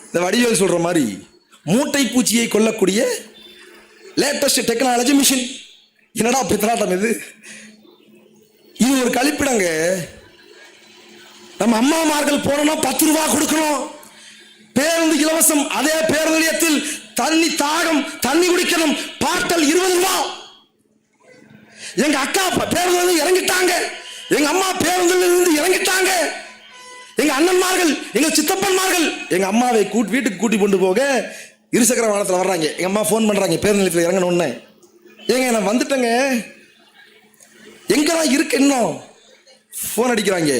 இந்த வடிவேல் சொல்ற மாதிரி மூட்டை பூச்சியை கொல்லக்கூடிய லேட்டஸ்ட் டெக்னாலஜி மிஷின். என்னடா பித்தலாட்டம் இது? இது ஒரு கழிப்பிடங்க. நம்ம அம்மாமார்கள் போனோம்னா 10 ரூபா கொடுக்கணும். பேருந்து இலவசம். அதே பேருந்து நிலையத்தில் தண்ணி தாகம், தண்ணி குடிக்கணும், பாட்டல் 20 ரூபா. எங்க அக்கா பேருந்து இறங்கிட்டாங்க, எங்க அம்மா பேருந்தில் இருந்து இறங்கிட்டாங்க. எங்க அண்ணன்மார்கள், எங்க சித்தப்பன்மார்கள் எங்க அம்மாவை வீட்டுக்கு கூட்டி கொண்டு போக இருசக்கர வாகனத்தில் வர்றாங்க. எங்க அம்மா போன் பண்றாங்க, பேருந்து நிலையத்தில் இறங்கணும்னு. ஏங்க நான் வந்துட்டேங்க, எங்கதான் இருக்கு இன்னும்? போன் அடிக்கிறாங்க.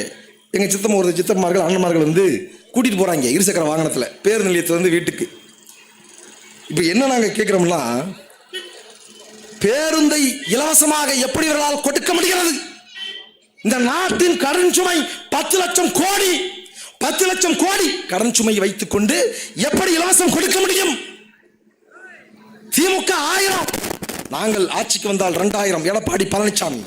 எங்க சித்தப்பன்மார்கள் அண்ணன்மார்கள் வந்து கூட்டிட்டு போறாங்க இருசக்கர வாகனத்தில் பேருந்து நிலையத்துல இருந்து வீட்டுக்கு. இப்ப என்ன நாங்க கேட்கிறோம்னா, பேருந்தை இலவசமாக எப்படி இவர்களால் கொடுக்க முடிகிறது? இந்த நாட்டின் கடன் சுமை 10 லட்சம் கோடி, 10 லட்சம் கோடி கடன் சுமை வைத்துக் கொண்டு எப்படி இலவசம் கொடுக்க முடியும்? திமுக 1000, நாங்கள் ஆட்சிக்கு வந்தால் 2000. எடப்பாடி பழனிசாமி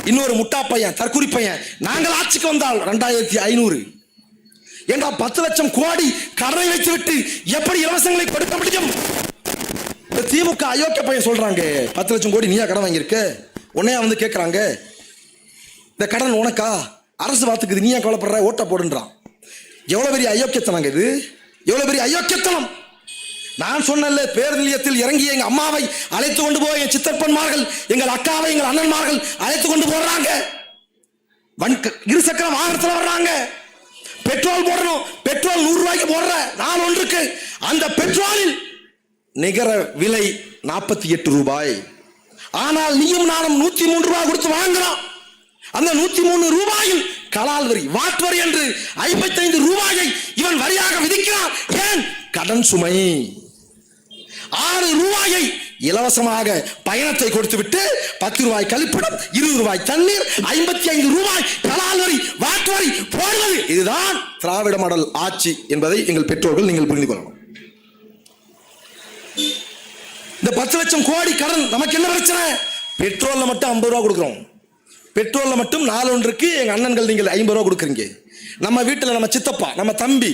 இன்னொரு முட்டா பையன், தற்குறி பையன், நாங்கள் ஆட்சிக்கு வந்தால் 2500. ஏண்டா 10 லட்சம் கோடி கடனை வைத்துவிட்டு எப்படி இலவசங்களை கொடுக்க முடியும்? திமுக அயோக்கிய பையன் சொல்றாங்க, 10 லட்சம் கோடி நீயா கடன் வாங்கியிருக்க? உன்னையா வந்து கேட்கறாங்க, இந்த கடன் உனக்கா? அரசு பார்த்துக்குது, நீயா கவலைப்படுற, ஓட்ட போடுன்றான். எவ்வளவு பெரிய அயோக்கியத்தனங்க இது, எவ்வளவு பெரிய அயோக்கியத்தனம். நான் சொன்னல, பேருந்து நிலையத்தில் இறங்கிய எங்க அம்மாவை அழைத்து கொண்டு போய் என் சித்தப்பன்மார்கள், எங்கள் அக்காவை, எங்கள் அண்ணன்மார்கள் அழைத்து கொண்டு போடுறாங்க. இருசக்கர வாகனத்தில் வர்றாங்க. பெட்ரோல் போடணும், பெட்ரோல் 100 ரூபாய்க்கு போடுற நாள் ஒன்றுக்கு. அந்த பெட்ரோலில் நிகர விலை 48 ரூபாய். ஆனால் நீயும் நானும் 103 ரூபாய் கொடுத்து வாங்குறோம். அந்த 103 ரூபாயில் கலால் வரி, வாட் வரி என்று 55 ரூபாயை இவன் வரியாக விதிக்கிறான். ஏன்? கடன் சுமை. 6 ரூபாயை இலவசமாக பயணத்தை கொடுத்து விட்டு 10 ரூபாய் கழிப்பிடம், 20 ரூபாய் தண்ணீர், 55 ரூபாய் கலால் வரி, வாட் வரி போடுவது. இதுதான் திராவிட மாடல் ஆட்சி என்பதை எங்கள் பெற்றோர்கள் நீங்கள் புரிந்து கொள்ளணும். இந்த 10 லட்சம் கோடி கடன் நமக்கு என்ன பிரச்சனை? பெட்ரோல்ல மட்டும் 50 ரூபா கொடுக்குறோம். பெட்ரோல்ல மட்டும் நாள் ஒன்றுக்கு எங்க அண்ணன்கள் நீங்கள் 50 ரூபா கொடுக்குறீங்க. நம்ம வீட்டில் நம்ம சித்தப்பா, நம்ம தம்பி,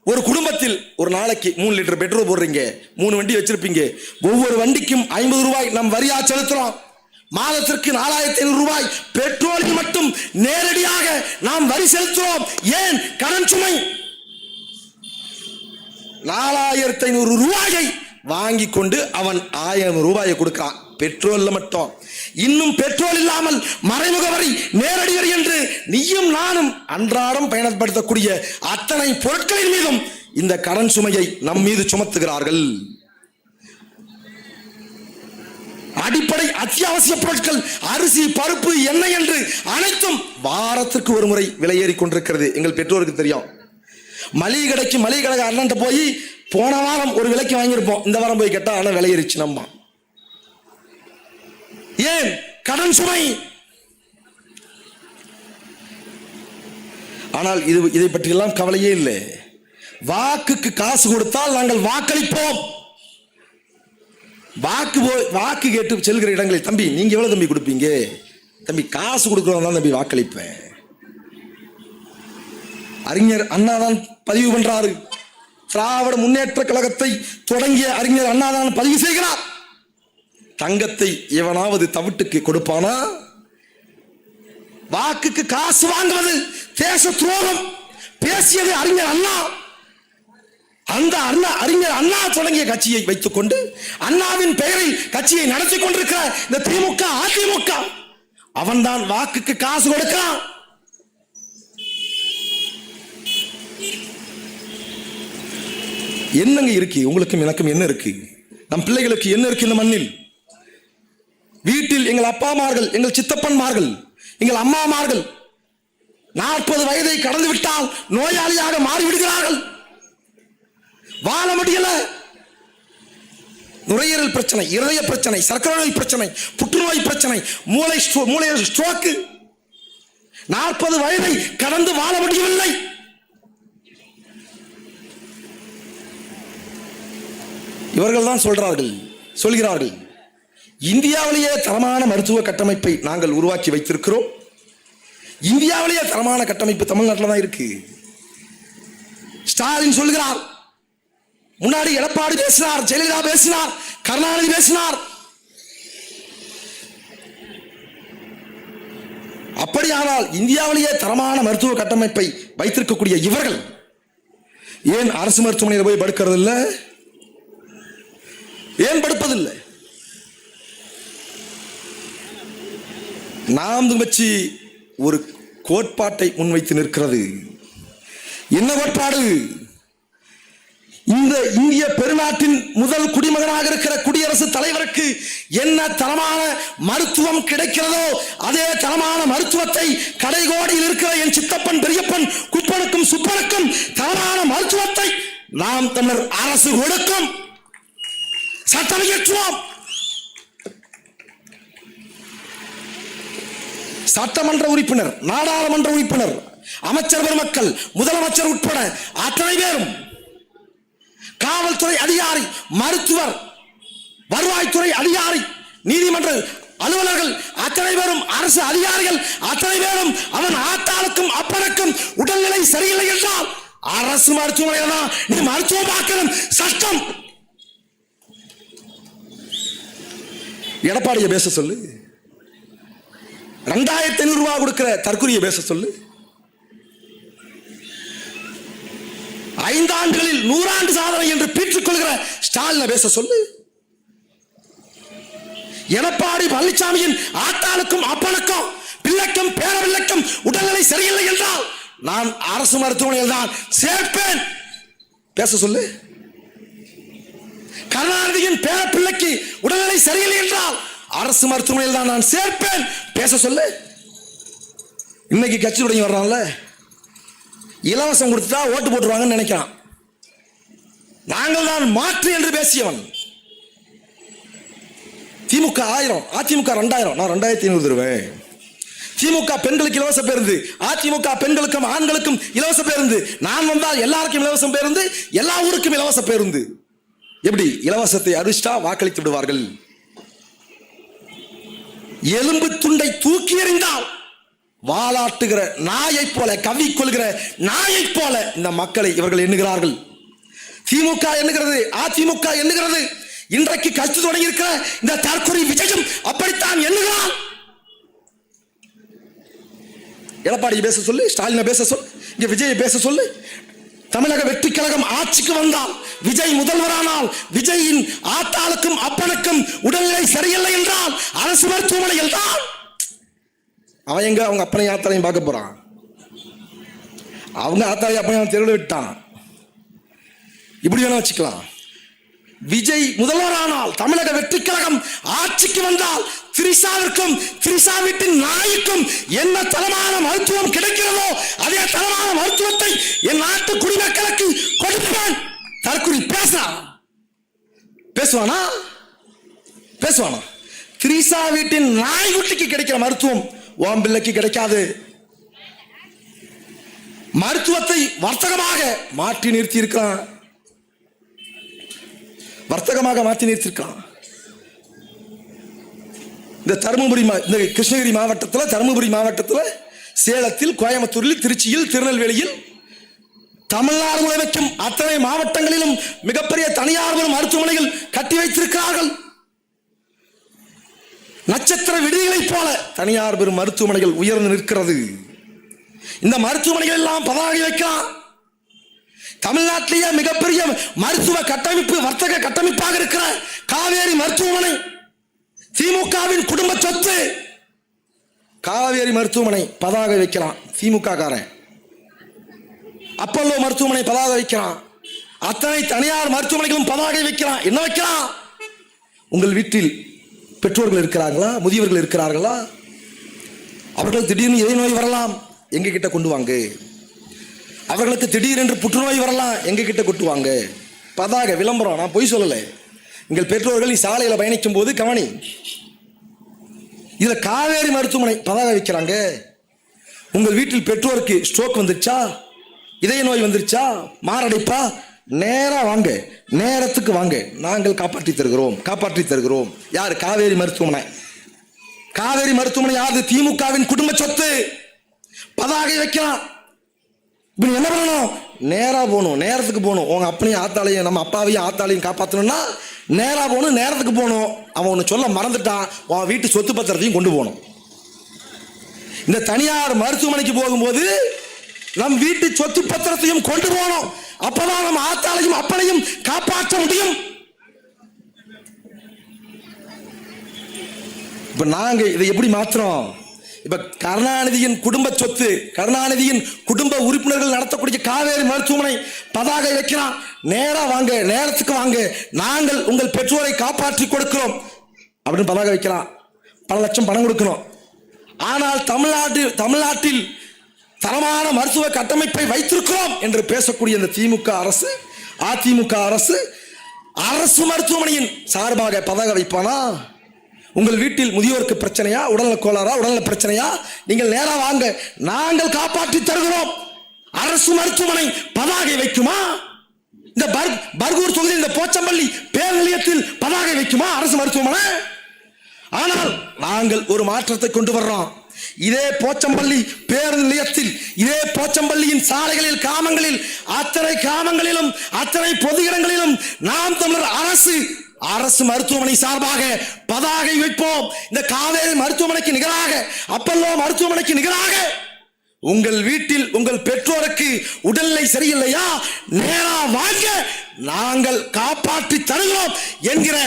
ஒரு குடும்பத்தில் ஒரு நாளைக்கு 3 லிட்டர் பெட்ரோல் போடுறீங்க, 3 வண்டி வச்சிருப்பீங்க. ஒவ்வொரு வண்டிக்கும் 50 ரூபாய் நம் வரியா செலுத்துறோம். மாதத்திற்கு 4500 ரூபாய் பெட்ரோலில் மட்டும் நேரடியாக நாம் வரி செலுத்துறோம். ஏன்? கடன் சுமை. 4500 ரூபாயை வாங்கி கொண்டு அவன் 1000 ரூபாயை கொடுக்கிறான் பெட்ரோல்ல மட்டும். இன்னும் பெட்ரோல் இல்லாமல் மறைமுக வரி, நேரடி வரி என்று நீயும் நானும் அன்றாடம் பயன்படுத்தக்கூடிய அத்தனை பொருட்களின் மீதும் இந்த கடன் சுமையை நம் மீது சுமத்துகிறார்கள். அடிப்படை அத்தியாவசிய பொருட்கள், அரிசி, பருப்பு, எண்ணெய் என்று அனைத்தும் வாரத்திற்கு ஒரு முறை விலை ஏறி கொண்டிருக்கிறது. எங்கள் பெற்றோருக்கு தெரியும். மளிகை கடைக்கு மளிகை கடை அண்ணன்ட்ட போய் போன வாரம் ஒரு விலைக்கு வாங்கியிருப்போம், இந்த வாரம் போய் கேட்டா அண்ணன் விலை ஏறிச்சு நம்ம. ஏன்? கடன் சுமை. ஆனால் இதை பற்றி எல்லாம் கவலையே இல்லை. வாக்குக்கு காசு கொடுத்தால் நாங்கள் வாக்களிப்போம். வாக்கு கேட்டு செல்கிற இடங்களில், தம்பி நீங்க எவ்வளவு தம்பி கொடுப்பீங்க? தம்பி காசு கொடுக்கிறவங்க தான் தம்பி வாக்களிப்பேன். அறிஞர் அண்ணா தான் பதிவு பண்றாரு. திராவிட முன்னேற்ற கழகத்தை தொடங்கிய அறிஞர் அண்ணா தான் பதிவு செய்கிறார். தங்கத்தை எவனாவது தவிட்டுக்கு கொடுப்பானா? வாக்குக்கு காசு வாங்குவது தேச துரோகம். பேசியது அறிஞர் அண்ணா. அந்த அறிஞர் அண்ணா தொடங்கிய கட்சியை வைத்துக் கொண்டு அண்ணாவின் பெயரில் கட்சியை நடத்தி கொண்டிருக்கிற இந்த திமுக அதிமுக அவன் தான் வாக்குக்கு காசு கொடுக்கிறான். என்னங்க இருக்கு? உங்களுக்கும் எனக்கும் என்ன இருக்கு? நம் பிள்ளைகளுக்கு என்ன இருக்கு? இந்த மண்ணில் வீட்டில் எங்கள் அப்பாமார்கள், எங்கள் சித்தப்பன்மார்கள், எங்கள் அம்மாமார்கள் 40 வயதை கடந்து விட்டால் நோயாளியாக மாறிவிடுகிறார்கள். வாழ முடியல. நுரையீரல் பிரச்சனை, இருதய பிரச்சனை, சர்க்கரை நோய் பிரச்சனை, புற்றுநோய் பிரச்சனை, மூளை ஸ்ட்ரோக்கு. 40 வயதை கடந்து வாழ முடியவில்லை. இவர்கள் தான் சொல்கிறார்கள், இந்தியாவிலேயே தரமான மருத்துவ கட்டமைப்பை நாங்கள் உருவாக்கி வைத்திருக்கிறோம். இந்தியாவிலேயே தரமான கட்டமைப்பு தமிழ்நாட்டில் தான் இருக்கு. ஸ்டாலின் சொல்கிறார். முன்னாடி எடப்பாடி பேசினார், ஜெயலலிதா பேசினார், கருணாநிதி பேசினார். அப்படியானால் இந்தியாவிலேயே தரமான மருத்துவ கட்டமைப்பை வைத்திருக்கக்கூடிய இவர்கள் ஏன் அரசு மருத்துவமனையில் போய் படுக்கிறது இல்லை? ஏன் படுப்பதில்லை? நாம் வச்சு ஒரு கோட்பாட்டை முன்வைத்து நிற்கிறது. என்ன கோட்பாடு? இந்த இந்திய பெருநாட்டின் முதல் குடிமகனாக இருக்கிற குடியரசுத் தலைவருக்கு என்ன தரமான மருத்துவம் கிடைக்கிறதோ அதே தரமான மருத்துவத்தை கடைகோடியில் இருக்கிற என் சித்தப்பன், பெரியப்பன், குப்பனுக்கும் சுப்பனுக்கும் தரமான மருத்துவத்தை நாம் தமிழர் அரசு கொடுக்கும். சட்டம் இயற்றுவோம். சட்டமன்ற உறுப்பினர், நாடாளுமன்ற உறுப்பினர், அமைச்சர் பெருமக்கள், முதலமைச்சர் உட்பட அத்தனை பேரும், காவல்துறை அதிகாரி, மருத்துவர், வருவாய்த்துறை அதிகாரி, நீதிமன்ற அலுவலர்கள் அத்தனை பேரும், அரசு அதிகாரிகள் அத்தனை பேரும் அவன் ஆத்தாளுக்கும் அப்பனுக்கும் உடல்நிலை சரியில்லை என்றால் அரசு மருத்துவமனையில் தான் நீ மருத்துவம் பார்க்கணும். சட்டம். எடப்பாடியை பேச சொல்லு. 2500 ரூபாய் கொடுக்கிற தற்கொலையை பேச சொல்லு. 5 ஆண்டுகளில் 100 ஆண்டு சாதனை என்று பீற்றுக் கொள்கிற ஸ்டாலினை பேச சொல்லு. எடப்பாடி பழனிசாமியின் ஆத்தாளுக்கும் அப்பனுக்கும் பிள்ளைக்கும் பேரபிள்ளைக்கும் உடல்நிலை சரியில்லை என்றால் நான் அரசு மருத்துவமனையில் தான் சேர்ப்பேன். பேச சொல்லு. கருணாநிதியின் பேர பிள்ளைக்கு உடல்நிலை சரியில்லை என்றால் அரசு மருத்துவமனையில் தான் நான் சேர்ப்பேன். பேச சொல்லு. இன்னைக்கு கட்சி தொடங்கி வர்றான்ல, இலவசம் கொடுத்தா ஓட்டு போட்டுருவாங்கன்னு நினைக்கிறான். நாங்கள் தான் மாற்று என்று பேசியவன். திமுக 1000, அதிமுக 2000, நான் 2500 தருவேன். திமுக பெண்களுக்கு இலவச பேருந்து, அதிமுக பெண்களுக்கும் ஆண்களுக்கும் இலவச பேருந்து. நான் வந்தால் எல்லாருக்கும் இலவச பேருந்து, எல்லா ஊருக்கும் இலவச பேருந்து. எப்படி? இலவசத்தை அடிச்சா வாக்களித்து விடுவார்கள். எலும்பு துண்டை தூக்கி எறிந்தால் வாலாட்டுகிற நாயை போல, கவ்விக்கொள்கிற நாயை போல இந்த மக்களை இவர்கள் எண்ணுகிறார்கள். திமுக எண்ணுகிறது, அதிமுக எண்ணுகிறது. இன்றைக்கு கட்சி தொடங்கி இருக்கிற இந்த தற்கொலை விஜயம் அப்படித்தான் எண்ணுகிறான். எடப்பாடி பேச சொல்லு, ஸ்டாலினை பேச சொல்லு, இங்க விஜயை பேச சொல்லு. தமிழக வெற்றி கழகம் ஆட்சிக்கு வந்தால், விஜய் முதல்வரானால், விஜயின் ஆத்தாளுக்கும் அப்பனுக்கும் உடல்நிலை சரியில்லை என்றால் அரசு மருத்துவமனையில் தான். அவன் எங்க அவங்க அப்பனை ஆத்தாலையும் பார்க்க போறான். அவங்க ஆத்தாலையும் அப்பனையும் தெருவில் விட்டான். இப்படி வேணா வச்சுக்கலாம். விஜய் முதல்வரானால், தமிழக வெற்றி கழகம் ஆட்சிக்கு வந்தால் திரிசாவிற்கும் திரிசா வீட்டின் நாய்க்கும் என்ன தரமான மருத்துவம் கிடைக்கிறதோ அதே தரமான மருத்துவத்தை என் நாட்டு குடிமக்களுக்கு கொடுப்பேன். தற்குறி பேசுவானா? திரிசா வீட்டின் நாய்குட்டிக்கு கிடைக்கிற மருத்துவம் ஓம் பிள்ளைக்கு கிடைக்காது. மருத்துவத்தை வர்த்தகமாக மாற்றி நிறுத்தி இருக்கான். இந்த கிருஷ்ணகிரி மாவட்டத்தில், தருமபுரி மாவட்டத்தில், சேலத்தில், கோயம்புத்தூரில், திருச்சியில், திருநெல்வேலியில், தமிழ்நாடு முழுவதும் அத்தனை மாவட்டங்களிலும் மிகப்பெரிய தனியார் மருத்துவமனைகள் கட்டி வைத்திருக்கிறார்கள். நட்சத்திர விடுதிகளைப் போல தனியார் பெரும் மருத்துவமனைகள் உயர்ந்து நிற்கிறது. இந்த மருத்துவமனைகள் எல்லாம் பதாகை வைக்கலாம். தமிழ்நாட்டிலேயே மிகப்பெரிய மருத்துவ கட்டமைப்பு, வர்த்தக கட்டமைப்பாக இருக்கிற காவேரி மருத்துவமனை திமுகவின் குடும்ப சொத்து. காவேரி மருத்துவமனை பதாகை வைக்கலாம் திமுக காரன். அப்பல்லோ மருத்துவமனை பதாகை வைக்கிறான். அத்தனை தனியார் மருத்துவமனைகளும் பதாகை வைக்கிறான். என்ன வைக்கிறான்? உங்கள் வீட்டில் பெற்றோர்கள் இருக்கிறார்களா? முதியவர்கள் இருக்கிறார்களா? அவர்கள் திடீர்னு இதய நோய் வரலாம், எங்க கிட்ட கொண்டு வாங்க. அவர்களுக்கு திடீரென்று புற்றுநோய் வரலாம், எங்க கிட்ட கொண்டு வாங்க. பதாகை விளம்பரம். நான் பொய் சொல்லலை. எங்கள் பெற்றோர்கள் சாலையில் பயணிக்கும் போது கவனி, இதுல காவேரி மருத்துவமனை பதாகை வைக்கிறாங்க. உங்கள் வீட்டில் பெற்றோருக்கு ஸ்ட்ரோக் வந்துருச்சா, இதய நோய் வந்துருச்சா, மாரடைப்பா, நேரா வாங்க, நேரத்துக்கு வாங்க, நாங்கள் காப்பாற்றி தருகிறோம். யார்? காவேரி மருத்துவமனை. காவேரி மருத்துவமனை யாரு? திமுகவின் குடும்ப சொத்து. பதாகை வைக்கலாம். இப்ப என்ன பண்ணணும்? நேரா போகணும், நேரத்துக்கு போகணும். உங்க அப்பனையும் ஆத்தாளையும், நம்ம அப்பாவையும் ஆத்தாளையும் காப்பாற்றணும்னா நேரா போகணும், நேரத்துக்கு போகணும். அவன் ஒன்று சொல்ல மறந்துட்டான், உன் வீட்டு சொத்து பத்திரத்தையும் கொண்டு போகணும். இந்த தனியார் மருத்துவமனைக்கு போகும்போது நம் வீட்டு சொத்து பத்திரத்தையும் கொண்டு போகணும். அப்பதான் நம்ம ஆத்தாளையும் அப்பனையும் காப்பாற்ற முடியும். இப்ப நாங்க இதை எப்படி மாத்துறோம்? இப்ப கருணாநிதியின் குடும்ப சொத்து, கருணாநிதியின் குடும்ப உறுப்பினர்கள் நடத்தக்கூடிய காவேரி மருத்துவமனை பதாகை வைக்கிறான். நேரா வாங்க, நேரத்துக்கு வாங்க, நாங்கள் உங்கள் பெற்றோரை காப்பாற்றி கொடுக்கிறோம் அப்படின்னு பதாகை வைக்கிறான். பல லட்சம் பணம் கொடுக்கணும். ஆனால் தமிழ்நாட்டில் தரமான மருத்துவ கட்டமைப்பை வைத்திருக்கிறோம் என்று பேசக்கூடிய இந்த திமுக அரசு, அதிமுக அரசு, அரசு மருத்துவமனையின் சார்பாக பதாகை வைப்பானா? உங்கள் வீட்டில் முதியோருக்கு பிரச்சனையா, உடல்நல கோளாறா, உடல்நல பிரச்சனையா, நீங்கள் நேரா வாங்க, நாங்கள் காப்பாற்றி தருகிறோம். அரசு மருத்துவமனை பதாகை வைக்குமா? இந்த பர்கூர் தொகுதியில் இந்த போச்சம்பள்ளி பேர் நிலையத்தில் பதாகை வைக்குமா அரசு மருத்துவமனை? ஆனால் நாங்கள் ஒரு மாற்றத்தை கொண்டு வர்றோம். இதே போச்சம்பள்ளி பேருந்து நிலையத்தில், இதே போச்சம்பள்ளியின் சாலைகளில், கிராமங்களில், அத்தனை கிராமங்களிலும், அத்தனை பொது இடங்களிலும் நாம் தமிழர் அரசு மருத்துவமனை சார்பாக பதாகை வைப்போம். இந்த காவேரி மருத்துவமனைக்கு நிகராக, அப்பல்லோ மருத்துவமனைக்கு நிகராக உங்கள் வீட்டில் உங்கள் பெற்றோருக்கு உடல்நிலை சரியில்லையா, நேரா வாங்க, நாங்கள் காப்பாற்றி தருகிறோம் என்கிற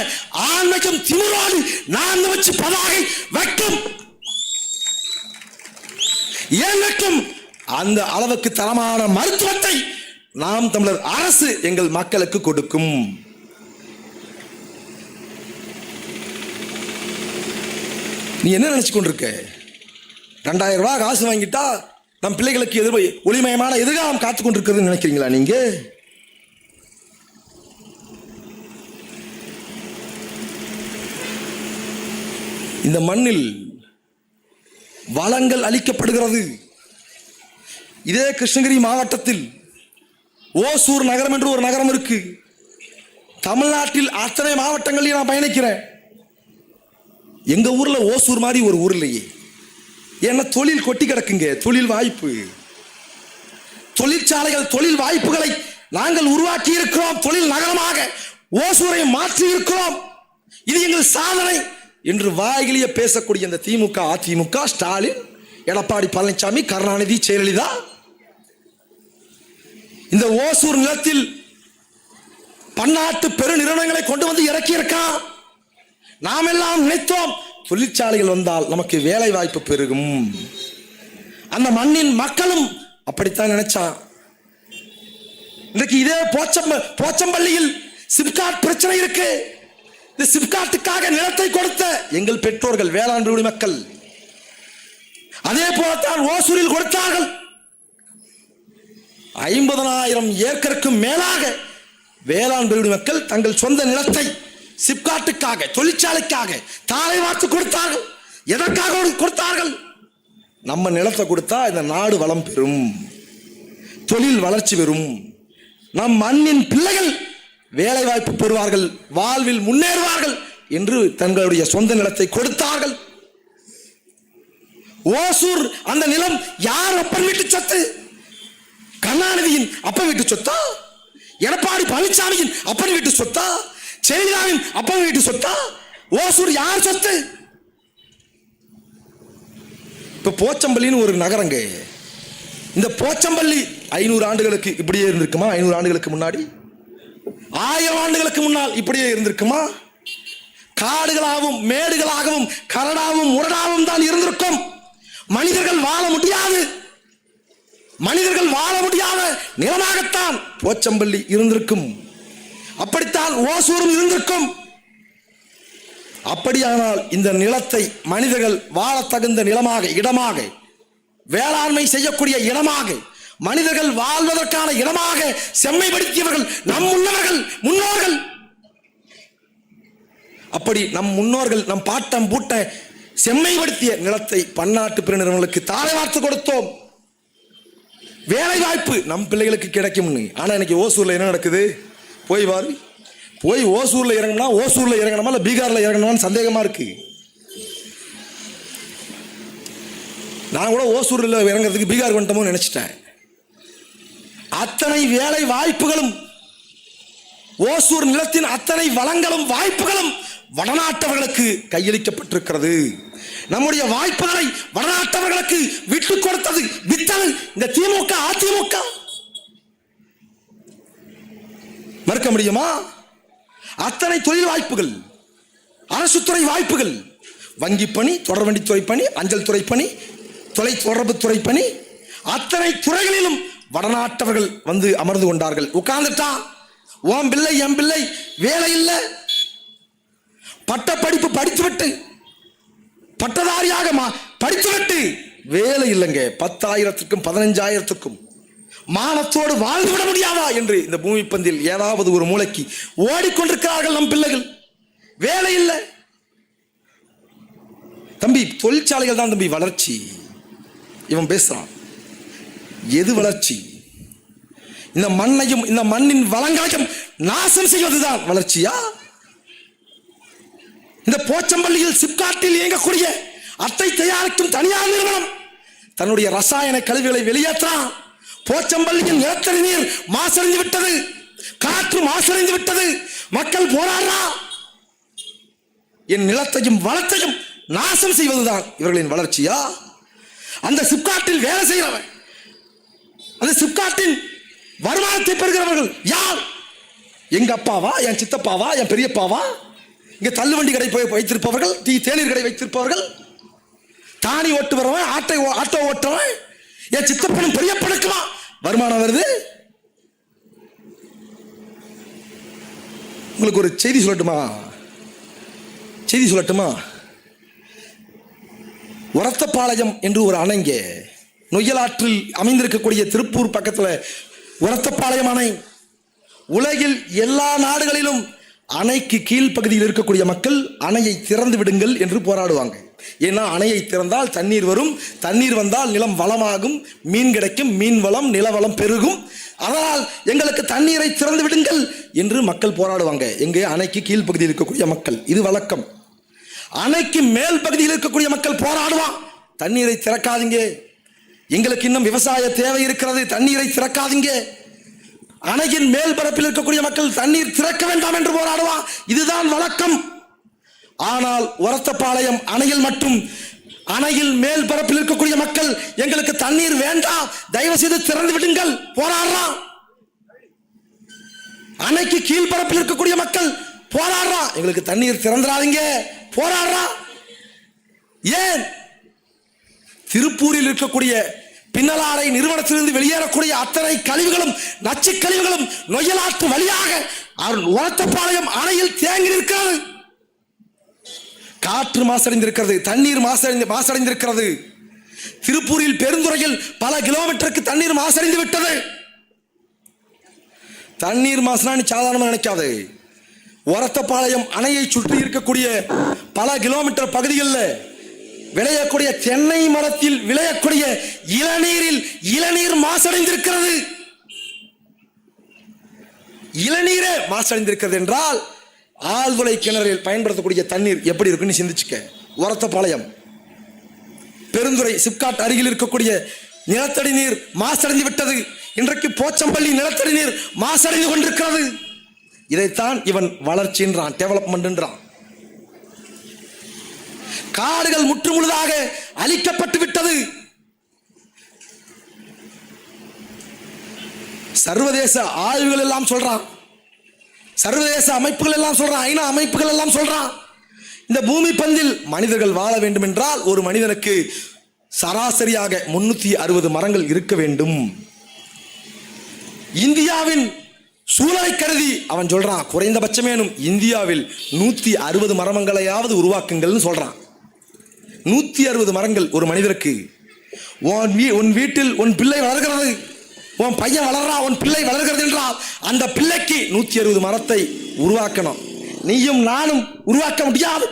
ஆன்மீகம் திமிரோடு நான் வச்சு பதாகை வைக்கும். ஏன் வைக்கும்? அந்த அளவுக்கு தரமான மருத்துவத்தை நாம் தமிழர் அரசு எங்கள் மக்களுக்கு கொடுக்கும். நீ என்ன நினைச்சு கொண்டிருக்க? 2000 ரூபாய் காசு வாங்கிட்டா நம் பிள்ளைகளுக்கு ஒளிமயமான எதிர்காலம் காத்துக் கொண்டிருக்கிறது நினைக்கிறீங்களா நீங்க? இந்த மண்ணில் வளங்கள் அளிக்கப்படுகிறது. இதே கிருஷ்ணகிரி மாவட்டத்தில் ஓசூர் நகரம் என்று ஒரு நகரம் இருக்கு. தமிழ்நாட்டில் அத்தனை மாவட்டங்களில் நான் பயணிக்கிறேன். எங்க ஊர்ல ஓசூர் மாதிரி ஒரு ஊர் இல்லையே. ஏன்னா தொழில் கொட்டி கிடக்குங்க. தொழில் வாய்ப்பு, தொழிற்சாலைகள், தொழில் வாய்ப்புகளை நாங்கள் உருவாக்கி இருக்கிறோம். தொழில் நகரமாக ஓசூரை மாற்றி இருக்கிறோம். இது எங்கள் சாதனை என்று வாய்களிய பேசக்கூடிய இந்த திமுக, அதிமுக, ஸ்டாலின், எடப்பாடி பழனிசாமி, கருணாநிதி, ஜெயலலிதா இந்த ஓசூர் நிலத்தில் பன்னாட்டு பெரு நிறுவனங்களை கொண்டு வந்து இறக்கி இருக்கான். நாம் எல்லாம் நினைத்தோம் தொழிற்சாலைகள் வந்தால் நமக்கு வேலை வாய்ப்பு பெருகும். அந்த மண்ணின் மக்களும் அப்படித்தான் நினைச்சான். இன்றைக்கு இதே போச்சம்பள்ளியில் சிப்காட் பிரச்சனை இருக்கு. இந்த சிப்காட்டுக்காக நிலத்தை கொடுத்த எங்கள் பெற்றோர்கள் வேளாண் மக்கள். அதே போலத்தான் ஓசூரில் கொடுத்தார்கள். 50,000 ஏக்கருக்கு மேலாக வேளாண் மக்கள் தங்கள் சொந்த நிலத்தை சிப்காட்டுக்காக, தொழிற்சாலைக்காக தாரை வார்த்து கொடுத்தார்கள். எதற்காக கொடுத்தார்கள்? நம்ம நிலத்தை கொடுத்தா இந்த நாடு வளம் பெறும், தொழில் வளர்ச்சி பெறும், நம் மண்ணின் பிள்ளைகள் வேலை வாய்ப்பு பெறுவார்கள், வாழ்வில் முன்னேறுவார்கள் என்று தங்களுடைய சொந்த நிலத்தை கொடுத்தார்கள். ஓசூர் அந்த நிலம் யார் அப்பன் வீட்டு சொத்து? கருணாநிதியின் அப்பன் வீட்டு சொத்தா? எடப்பாடி பழனிசாமியின் அப்பன் வீட்டு சொத்தா? ஜெயலலிதாவின் அப்பன் வீட்டு சொத்தா? ஓசூர் யார் சொத்து? இப்ப போச்சம்பள்ளின்னு ஒரு நகரங்க. இந்த போச்சம்பள்ளி 500 ஆண்டுகளுக்கு இப்படியே இருந்திருக்குமா? 500 ஆண்டுகளுக்கு முன்னாடி, 1000 ஆண்டுகளுக்கு முன்னால் இப்படியே இருந்திருக்குமா? காடுகளாகவும் மேடுகளாகவும் கரடாவும் முரடாவும் தான் இருந்திருக்கும். மனிதர்கள் வாழ முடியாது, மனிதர்கள் வாழ முடியாத நிலமாகத்தான் போச்சம்பள்ளி இருந்திருக்கும். அப்படித்தான் ஓசூரும் இருந்திருக்கும். அப்படியானால் இந்த நிலத்தை மனிதர்கள் வாழ தகுந்த நிலமாக, இடமாக, வேளாண்மை செய்யக்கூடிய இடமாக, மனிதர்கள் வாழ்வதற்கான இடமாக செம்மைப்படுத்தியவர்கள் நம் முன்னோர்கள். அப்படி நம் முன்னோர்கள், நம் பாட்டம் பூட்ட செம்மைப்படுத்திய நிலத்தை பன்னாட்டு பெருநிறுவனங்களுக்கு தாரை வார்த்து கொடுத்தோம். வேலை வாய்ப்பு நம் பிள்ளைகளுக்கு கிடைக்கும். ஆனா இன்னைக்கு ஓசூர்ல என்ன நடக்குது? போய் ஓசூர்ல இறங்கணும்னா ஓசூர்ல இறங்கணுமா இல்ல பீகார்ல இறங்கணுமான்னு சந்தேகமா இருக்கு. நான் கூட ஓசூர்ல இறங்குறதுக்கு பீகார் வந்துட்டோமோ நினைச்சிட்டேன். அத்தனை வேலை வாய்ப்புகளும், ஓசூர் நிலத்தின் அத்தனை வளங்களும் வாய்ப்புகளும் வடநாட்டவர்களுக்கு கையளிக்கப்பட்டிருக்கிறது. நம்முடைய வாய்ப்புகளை வடநாட்டவர்களுக்கு விட்டு கொடுத்தது, வித்தது இந்த திமுக, அதிமுக. மறுக்க முடியுமா? அத்தனை தொழில் வாய்ப்புகள், அரசு துறை வாய்ப்புகள், வங்கி பணி, தொடர்வண்டித்துறை பணி, அஞ்சல் துறை பணி, தொலை தொடர்பு துறை பணி, அத்தனை துறைகளிலும் வடநாட்டவர்கள் வந்து அமர்ந்து கொண்டார்கள். உட்கார்ந்துட்டா ஓம் பிள்ளை எம் பிள்ளை வேலை இல்லை. பட்ட படிப்பு படித்துவிட்டு, பட்டதாரியாக படித்துவிட்டு வேலை இல்லைங்க. 10,000க்கும் 15,000க்கும் மானத்தோடு வாழ்ந்து விட முடியாதா என்று இந்த பூமி பந்தில் ஏதாவது ஒரு மூளைக்கு ஓடிக்கொண்டிருக்கிறார்கள் நம் பிள்ளைகள். வேலை இல்லை தம்பி. தொழிற்சாலைகள் தான் தம்பி வளர்ச்சி. இவன் பேசுறான், எது வளர்ச்சி? இந்த மண்ணையும் இந்த மண்ணின் வளங்களையும் நாசம் செய்வதுதான் வளர்ச்சியா? இந்த போச்சம்பள்ளியில் சிப்காட்டில் இயங்கக்கூடிய அட்டை தயாரிக்கும் தனியார் நிறுவனம் தன்னுடைய ரசாயன கழிவுகளை வெளியேற்றான். போச்சம்பள்ளியின் நிலத்தடி நீர் மாசடைந்து விட்டது, காற்று மாசடைந்து விட்டது. மக்கள் போராடுறா. என் நிலத்தையும் வளத்தையும் நாசம் செய்வதுதான் இவர்களின் வளர்ச்சியா? அந்த சிப்காட்டில் வேலை செய்கிறவன், அந்த சிப்காட்டின் வருமானத்தை பெறுகிறவர்கள் யார்? எங்க அப்பாவா, என் சித்தப்பாவா, என் பெரியப்பாவா? இங்க தள்ளுவண்டி கடை போய் வைத்திருப்பவர்கள், தேநீர் கடை வைத்திருப்பவர்கள், தானி ஓட்டு வரவன், ஆட்டோ ஓட்டுறவன், என் சித்தப்பனும் பெரியப்பனுக்குமா வருமானம் வருது? உங்களுக்கு ஒரு செய்தி சொல்லட்டுமா? உரத்தப்பாளையம் என்று ஒரு அணைங்க, நொய்யலாற்றில் அமைந்திருக்கக்கூடிய திருப்பூர் பக்கத்தில் உரத்தப்பாளையம் அணை. உலகில் எல்லா நாடுகளிலும் அணைக்கு கீழ்ப்பகுதியில் இருக்கக்கூடிய மக்கள் அணையை திறந்து விடுங்கள் என்று போராடுவாங்க. ஏன்னா அணையை திறந்தால் தண்ணீர் வரும், தண்ணீர் வந்தால் நிலம் வளமாகும், மீன் கிடைக்கும், மீன் வளம், நிலவளம் பெருகும், அதனால் எங்களுக்கு தண்ணீரை திறந்து விடுங்கள் என்று மக்கள் போராடுவாங்க. எங்கே? அணைக்கு கீழ்ப்பகுதியில் இருக்கக்கூடிய மக்கள். இது வழக்கம். அணைக்கு மேல் பகுதியில் இருக்கக்கூடிய மக்கள் போராடுவான், தண்ணீரை திறக்காதீங்க, எங்களுக்கு இன்னும் விவசாய தேவை இருக்கிறது, தண்ணீரை திறக்காதீங்க. அணையின் மேல் பரப்பில் இருக்கக்கூடிய மக்கள் தண்ணீர் திறக்க வேண்டாம் என்று போராடுவான். இதுதான் வழக்கம். ஆனால் உரத்தப்பாளையம் அணையில் மட்டும் அணையில் மேல் பரப்பில் இருக்கக்கூடிய மக்கள் எங்களுக்கு தண்ணீர் வேண்டாம், தயவு செய்து திறந்து விடுங்கள் போராடுறான். அணைக்கு கீழ்பரப்பில் இருக்கக்கூடிய மக்கள் போராடுறான், எங்களுக்கு தண்ணீர் திறந்துடாதீங்க போராடுறான். ஏன்? திருப்பூரில் இருக்கக்கூடிய பின்னலாடை நிறுவனத்திலிருந்து வெளியேறக்கூடிய அத்தனை கழிவுகளும், நச்சு கழிவுகளும் நொய்யலாற்று வழியாக உரத்தப்பாளையம் அணையில் தேங்கி இருக்கிறது. காற்று மாசடைந்திருக்கிறது, தண்ணீர் மாசடைந்திருக்கிறது. திருப்பூரில் பெருந்துறையில் பல கிலோமீட்டருக்கு தண்ணீர் மாசடைந்து விட்டது. தண்ணீர் மாசுனா நீ சாதாரணமாக நினைக்காது. ஒரத்தப்பாளையம் அணையை சுற்றி இருக்கக்கூடிய பல கிலோமீட்டர் பகுதிகளில் விளையக்கூடிய தென்னை மரத்தில் விளையக்கூடிய இளநீர் மாசடைந்திருக்கிறது. இளநீரே மாசடைந்திருக்கிறது என்றால் ஆழ்துளை கிணறில் பயன்படுத்தக்கூடிய தண்ணீர் எப்படி இருக்குன்னு சிந்திச்சுக்க. ஒரத்தப்பாளையம், பெருந்துறை, சிப்காட் அருகில் இருக்கக்கூடிய நிலத்தடி நீர் மாசடைந்து விட்டது. இன்றைக்கு போச்சம்பள்ளி நிலத்தடி நீர் மாசடைந்து கொண்டிருக்கிறது. இதைத்தான் இவன் வளர்ச்சி என்றான், டெவலப்மெண்ட் என்றான். காடுகள் முற்றுமுழுதாக அழிக்கப்பட்டு விட்டது. சர்வதேச ஆய்வுகள் எல்லாம் சொல்றான், சர்வதேச அமைப்புகள் எல்லாம் சொல்றான், ஐநா அமைப்புகள் எல்லாம் சொல்றான், இந்த பூமி பந்தில் மனிதர்கள் வாழ வேண்டும் என்றால் ஒரு மனிதனுக்கு சராசரியாக 360 மரங்கள் இருக்க வேண்டும். இந்தியாவின் சூழலை கருதி அவன் சொல்றான், குறைந்தபட்சமேனும் இந்தியாவில் 160 மரங்களையாவது உருவாக்குங்கள்னு சொல்றான். 160 மரங்கள் ஒரு மனிதருக்கு. உன் வீட்டில் உன் பிள்ளை வளர்கிறது, உன் பையன் வளர்றா, உன் பிள்ளை வளர்கிறது என்றால் அந்த பிள்ளைக்கு 160 மரத்தை உருவாக்கணும். நீயும் நானும் உருவாக்க முடியாது,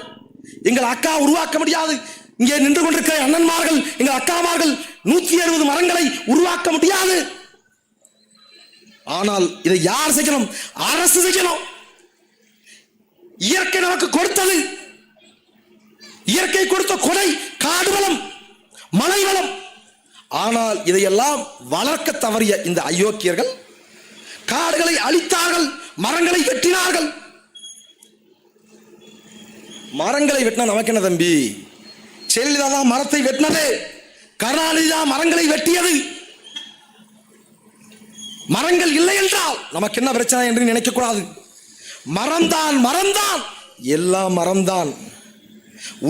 எங்கள் அக்கா உருவாக்க முடியாது, இங்கே நின்று கொண்டிருக்கிற அண்ணன்மார்கள், எங்கள் அக்காமார்கள் 160 மரங்களை உருவாக்க முடியாது. ஆனால் இதை யார் செய்யணும்? அரசு செய்யணும். இயற்கை நமக்கு கொடுத்தது, இயற்கை கொடுத்த கொடை காடு வளம், மலை வளம். ஆனால் இதையெல்லாம் வளர்க்க தவறிய இந்த அயோக்கியர்கள் காடுகளை அழித்தார்கள், மரங்களை வெட்டினார்கள். மரங்களை வெட்டினா நமக்கு என்ன தம்பி? ஜெயலலிதா தான் மரத்தை வெட்டினது, கருணாநிதி தான் மரங்களை வெட்டியது. மரங்கள் இல்லை என்றால் நமக்கு என்ன பிரச்சனை என்று நினைக்க கூடாது. மரம்தான், மரம்தான், எல்லாம் மரம்தான்.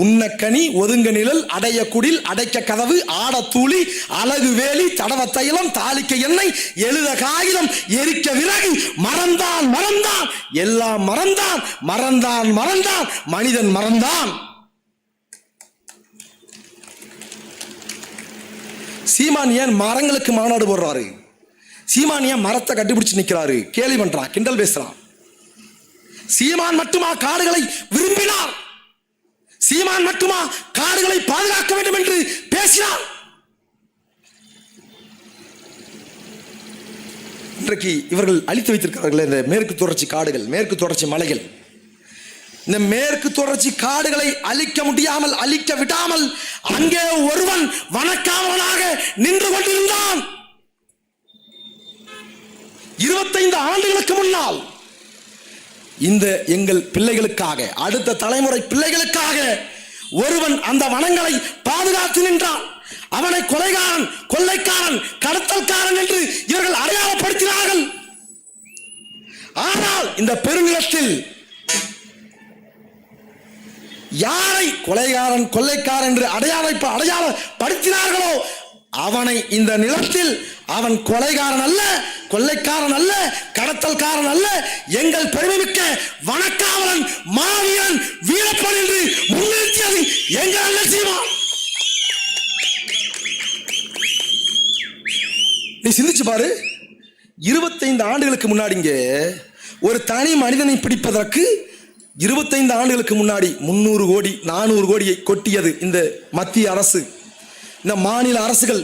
உண்ண கனி, ஒதுங்க நிழல், அடைய குடில், அடைக்க கதவு, ஆட தூளி, அழகு வேலி, தடவ தைலம், தாளிக்க எண்ணெய், எழுத காகிதம், எரிக்க விறகு, மரம்தான், மரம்தான், எல்லாம் மரம்தான். மரம்தான், மரம்தான், மனிதன் மரம்தான். சீமான் ஏன் மரங்களுக்கு மாநாடு போடுறாரு? சீமான் ஏன் மரத்தை கண்டுபிடிச்சு நிற்கிறாரு? கேலி பண்றான், கிண்டல் பேசுறான். சீமான் மட்டுமா காடுகளை விரும்பினார்? சீமான் மட்டுமா காடுகளை பாதுகாக்க வேண்டும் என்று பேசினார்? இன்றைக்கு இவர்கள் அழித்து வைத்திருக்கிறார்கள் இந்த மேற்கு தொடர்ச்சி காடுகள், மேற்கு தொடர்ச்சி மலைகள். இந்த மேற்கு தொடர்ச்சி காடுகளை அழிக்க முடியாமல், அழிக்க விடாமல் அங்கே ஒருவன் வனக்காவலனாக நின்று கொண்டிருந்தான். 25 ஆண்டுகளுக்கு முன்னால் இந்த எங்கள் பிள்ளைகளுக்காக, அடுத்த தலைமுறை பிள்ளைகளுக்காக ஒருவன் அந்த வனங்களை பாதுகாத்து நின்றான். அவனை கொலைகாரன், கொள்ளைக்காரன், கடத்தல்காரன் என்று இவர்கள் அடையாளப்படுத்தினார்கள். ஆனால் இந்த பெருநிலத்தில் யாரை கொலைகாரன், கொள்ளைக்காரன் என்று அடையாளப்படுத்தினார்களோ அவனை இந்த நிலத்தில் அவன் கொலைகாரன் அல்ல, கொள்ளைக்காரன் அல்ல, கடத்தல்காரன் அல்ல, எங்கள் பெருமைமிக்க வனக்காவலன், மாவீரன், வீரப்பன் என்று முன்னிறுத்தியது எங்கள் அண்ணன் சீமான். நீ சிந்திச்சு பாரு. 25 ஆண்டுகளுக்கு முன்னாடிங்க ஒரு தனி மனிதனை பிடிப்பதற்கு 25 ஆண்டுகளுக்கு முன்னாடி 300 கோடி 400 கோடியை கொட்டியது இந்த மத்திய அரசு. இந்த மாநில அரசுகள்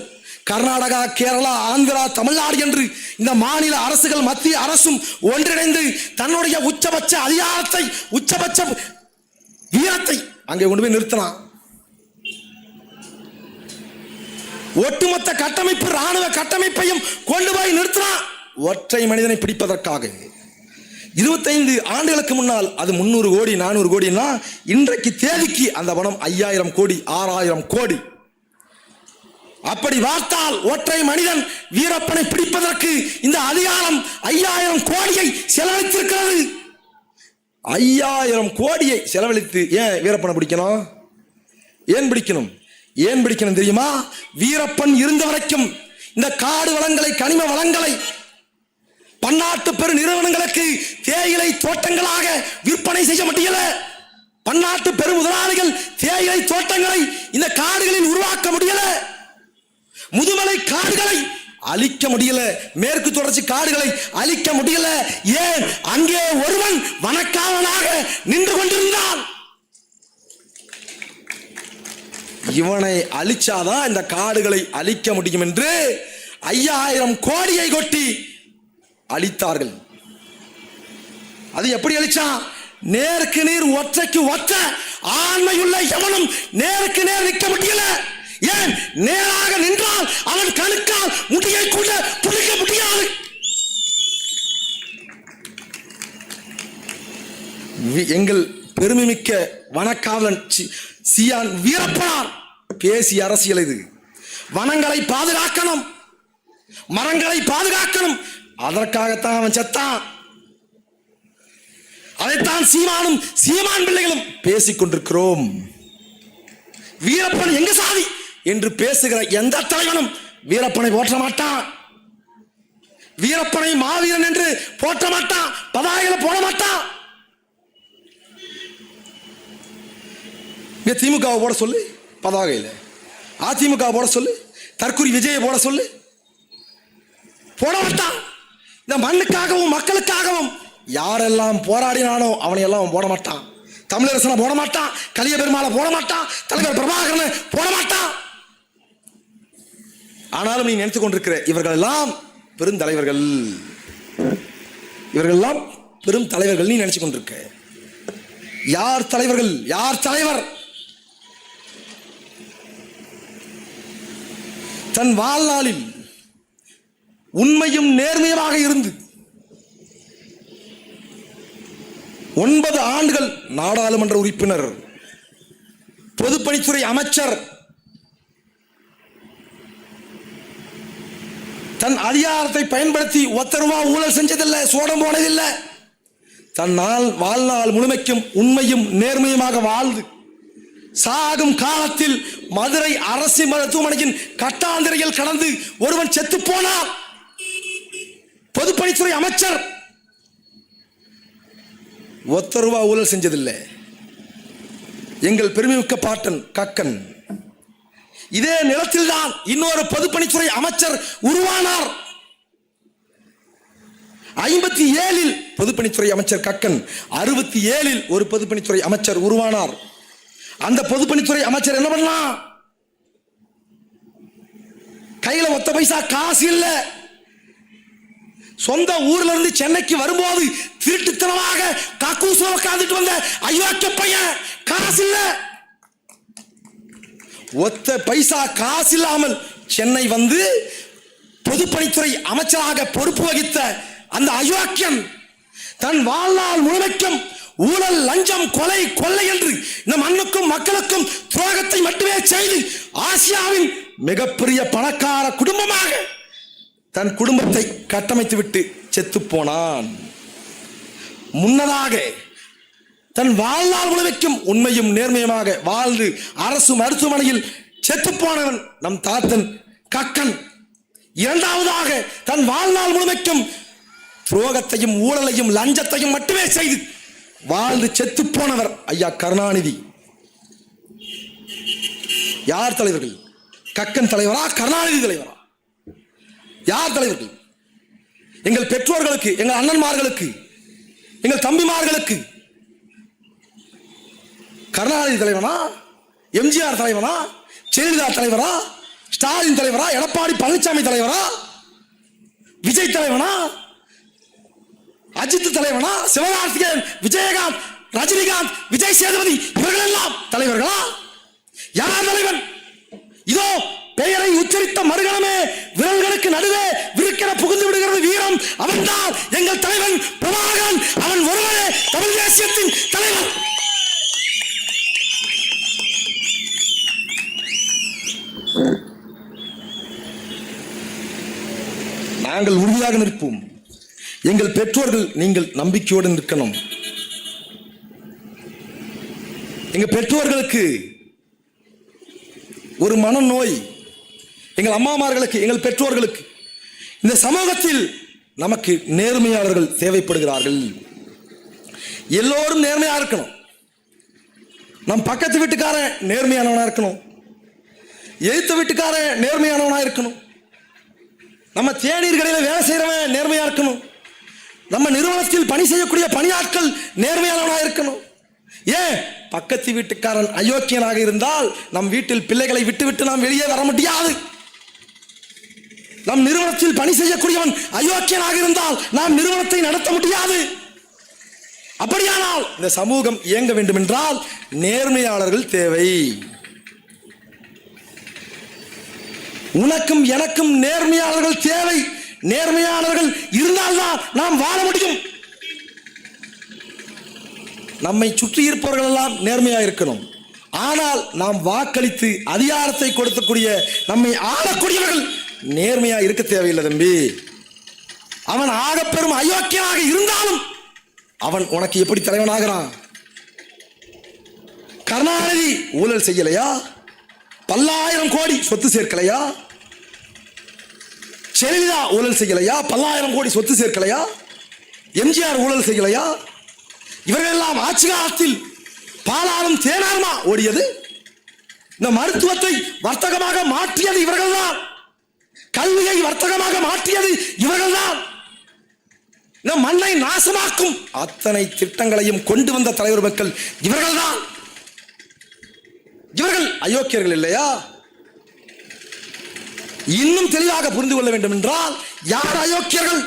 கர்நாடகா, கேரளா, ஆந்திரா, தமிழ்நாடு என்று இந்த மாநில அரசுகள், மத்திய அரசும் ஒன்றிணைந்து தன்னுடைய உச்சபட்ச அதிகாரத்தை, உச்சபட்ச வீரத்தை அங்கே கொண்டு போய் நிறுத்தினான். ஒட்டுமொத்த கட்டமைப்பு, ராணுவ கட்டமைப்பையும் கொண்டு போய் நிறுத்தினான் ஒற்றை மனிதனை பிடிப்பதற்காக. 25 ஆண்டுகளுக்கு முன்னால் அது 300 கோடி 400 கோடினா இன்றைக்கு தேதிக்கு அந்த பணம் 5000 கோடி 6000 கோடி. அப்படி பார்த்தால் ஒற்றை மனிதன் வீரப்பனை பிடிப்பதற்கு இந்த அதிகாரம் 5000 கோடியை செலவழித்திருக்கிறது. 5000 கோடியை செலவழித்து ஏன் வீரப்பனை பிடிக்கணும்? ஏன் பிடிக்கணும்? ஏன் பிடிக்கணும் தெரியுமா? வீரப்பன் இருந்த வரைக்கும் இந்த காடு வளங்களை, கனிம வளங்களை பன்னாட்டு பெரு நிறுவனங்களுக்கு தேயிலை தோட்டங்களாக விற்பனை செய்ய முடியல. பன்னாட்டு பெரும் முதலாளிகள் தேயிலை தோட்டங்களை இந்த காடுகளில் உருவாக்க முடியல. முதுமலை காடுகளை அழிக்க முடியல. மேற்கு தொடர்ச்சி காடுகளை அழிக்க முடியல. ஏன்? அங்கே ஒருவன் வனக்காவலாக நின்று கொண்டிருந்தான். இவனை அழிச்சாதான் இந்த காடுகளை அழிக்க முடியும் என்று 5000 கோடியை கொட்டி அழித்தார்கள். அது எப்படி அழிச்சான்? நேருக்கு நேர் ஒற்றைக்கு ஒற்றை ஆண்மையுள்ள எவனும் நேருக்கு நேர் நிற்க முடியல. ஏன்? நேராக நின்றால் அவன் கணுக்கால் முடியை கூட புளிக்க முடியாது. எங்கள் பெருமைமிக்க வனக்காவலன் சியான் வீரப்பனார் பேசிய அரசியல் இது. வனங்களை பாதுகாக்கணும், மரங்களை பாதுகாக்கணும். அதற்காகத்தான் அவன் செத்தான். அதைத்தான் சீமானும் சீமான் பிள்ளைகளும் பேசிக் கொண்டிருக்கிறோம். வீரப்பன் எங்க சாதி என்று பேசுகிற எந்த தலைவனும் வீரப்பனை போற்ற மாட்டான். வீரப்பனை மாவீரன் என்று போற்ற மாட்டான். பதாகைகளை போட மாட்டான். திமுக போட சொல்லு பதாகையில், அதிமுக போட சொல்லு, தற்குறி விஜயை போட சொல்லு, போட மாட்டான். இந்த மண்ணுக்காகவும் மக்களுக்காகவும் யாரெல்லாம் போராடினானோ அவனை எல்லாம் போட மாட்டான். தமிழரசனை போட மாட்டான், கலிய பெருமாளை போட மாட்டான், தலைவர் பிரபாகரனை போட மாட்டான். ஆனாலும் நீ நினைத்துக் கொண்டிருக்கிற இவர்கள் எல்லாம் பெருந்தலைவர்கள், இவர்கள் எல்லாம் பெரும் தலைவர்கள் நீ நினைச்சு கொண்டிருக்க. யார் தலைவர்கள்? யார் தலைவர்? தன் வாழ்நாளில் உண்மையும் நேர்மையாக இருந்து 9 ஆண்டுகள் நாடாளுமன்ற உறுப்பினர், பொதுப்பணித்துறை அமைச்சர், தன் அதிகாரத்தை பயன்படுத்தி ஒத்த ரூபா ஊழல் செஞ்சதில்லை, சோடம் போனதில்லை. தன் வாழ்நாள் முழுமைக்கும் உண்மையும் நேர்மையுமாக வாழ்ந்து சாகும் காலத்தில் மதுரை அரசு மருத்துவமனையின் கட்டாந்திரையில் கடந்து ஒருவன் செத்து போனார். பொதுப்பணித்துறை அமைச்சர் ஒத்த ரூபா ஊழல் செஞ்சதில்லை. எங்கள் பெருமைமிக்க பாட்டன் கக்கன். இதே நிலத்தில் தான் இன்னொரு பொதுப்பணித்துறை அமைச்சர் உருவானார். 57 பொதுப்பணித்துறை அமைச்சர் கக்கன், 67 ஒரு பொதுப்பணித்துறை அமைச்சர் உருவானார். அந்த பொதுப்பணித்துறை அமைச்சர் என்ன பண்ணலாம்? கையில ஒத்த பைசா காசு இல்ல. சொந்த ஊர்ல இருந்து சென்னைக்கு வரும்போது திருட்டுத்தனமாக கக்கூசுல உட்கார்ந்துட்டு வந்த அயோக்கிய பையன் காசு இல்ல. ஒத்த பைசா காசு இல்லாமல் சென்னை வந்து பொதுப்பணித்துறை அமைச்சராக பொறுப்பு வகித்த அந்த அயோக்கியன் தன் வாழ்நாள் முழுமைக்கும் ஊழல், லஞ்சம், கொலை, கொள்ளை என்று இந்த மண்ணுக்கும் மக்களுக்கும் துரோகத்தை மட்டுமே செய்து ஆசியாவின் மிகப்பெரிய பணக்கார குடும்பமாக தன் குடும்பத்தை கட்டமைத்து விட்டு செத்து போனான். முன்னதாக தன் வாழ்நாள் முழுமைக்கும் உண்மையும் நேர்மையுமாக வாழ்ந்து அரசு மருத்துவமனையில் செத்து போனவன் நம் தாத்தன் கக்கன். இரண்டாவதாக தன் வாழ்நாள் முழுமைக்கும் துரோகத்தையும் ஊழலையும் லஞ்சத்தையும் மட்டுமே செய்து வாழ்ந்து செத்து போனவர் ஐயா கருணாநிதி. யார் தலைவர்கள்? கக்கன் தலைவரா, கருணாநிதி தலைவரா? யார் தலைவர்கள்? எங்கள் பெற்றோர்களுக்கு, எங்கள் அண்ணன்மார்களுக்கு, எங்கள் தம்பிமார்களுக்கு கருணாநிதி தலைவனா, எம்ஜிஆர் தலைவனா, ஜெயலலிதா தலைவரா, ஸ்டாலின் தலைவரா, எடப்பாடி பழனிசாமி தலைவரா, விஜய் தலைவனா, அஜித் தலைவனா, சிவகார்த்திகேயன், விஜயகாந்த், ரஜினிகாந்த், விஜய் சேதுபதி இவர்கள் எல்லாம் தலைவர்களா? யார் தலைவன்? இதோ பெயரை உச்சரித்த மறுகணமே விரல்களுக்கு நடுவே விருக்கென புகுந்து விடுகிறது வீரம். அவன்தான் எங்கள் தலைவன் பிரபாகரன். அவன் ஒருவரே தமிழ் தேசியத்தின் தலைவன். நாங்கள் உறுதியாக நிற்போம். எங்கள் பெற்றோர்கள் நீங்கள் நம்பிக்கையோடு நிற்கணும். எங்கள் பெற்றோர்களுக்கு ஒரு மனநோய், எங்கள் அம்மாமார்களுக்கு, எங்கள் பெற்றோர்களுக்கு இந்த சமூகத்தில் நமக்கு நேர்மையாளர்கள் தேவைப்படுகிறார்கள். எல்லோரும் நேர்மையா இருக்கணும். நம் பக்கத்து வீட்டுக்காரன் நேர்மையானவனா இருக்கணும், எதிர்த்த வீட்டுக்காரன் நேர்மையானவனா இருக்கணும், நம்ம தேநீர் கடையில் வேலை செய்யறவன் நேர்மையா இருக்கணும், நம்ம நிறுவனத்தில் பணி செய்யக்கூடிய பணியாட்கள் நேர்மையானவனா இருக்கணும். ஏன் பக்கத்து வீட்டுக்காரன் அயோக்கியனாக இருந்தால் நம் வீட்டில் பிள்ளைகளை விட்டுவிட்டு நாம் வெளியே வர முடியாது. நம் நிறுவனத்தில் பணி செய்யக்கூடியவன் அயோக்கியனாக இருந்தால் நாம் நிறுவனத்தை நடத்த முடியாது. அப்படியானால் இந்த சமூகம் இயங்க வேண்டும் என்றால் நேர்மையாளர்கள் தேவை. உனக்கும் எனக்கும் நேர்மையாளர்கள் தேவை. நேர்மையாளர்கள் இருந்தால்தான் நாம் வாழ முடியும். நம்மை சுற்றி இருப்பவர்கள் எல்லாம் நேர்மையா இருக்கணும். ஆனால் நாம் வாக்களித்து அதிகாரத்தை கொடுக்கக்கூடிய நம்மை ஆளக்கூடியவர்கள் நேர்மையா இருக்க தேவையில்லை தம்பி. அவன் ஆகப்பெரும் அயோக்கியனாக இருந்தாலும் அவன் உனக்கு எப்படி தலைவனாகிறான்? கருணாநிதி ஊழல் செய்யலையா? பல்லாயிரம் கோடி சொத்து சேர்க்கலையா? ஜெயலலிதா ஊழல் செய்யலையா? பல்லாயிரம் கோடி சொத்து சேர்க்கலையா? எம்ஜிஆர் ஊழல் செய்யலையா? இவர்கள் எல்லாம் ஆட்சி காலத்தில் பாலாலும் தேனாருமா ஓடியது? இந்த மருத்துவத்தை வர்த்தகமாக மாற்றியது இவர்கள்தான். கல்வியை வர்த்தகமாக மாற்றியது இவர்கள்தான். இந்த மண்ணை நாசமாக்கும் அத்தனை திட்டங்களையும் கொண்டு வந்த தலைவர் மக்கள் இவர்கள்தான். இவர்கள் அயோக்கியர்கள் இல்லையா? இன்னும் தெளிவாக புரிந்து கொள்ள வேண்டும் என்றால் யார் அயோக்கியர்கள்?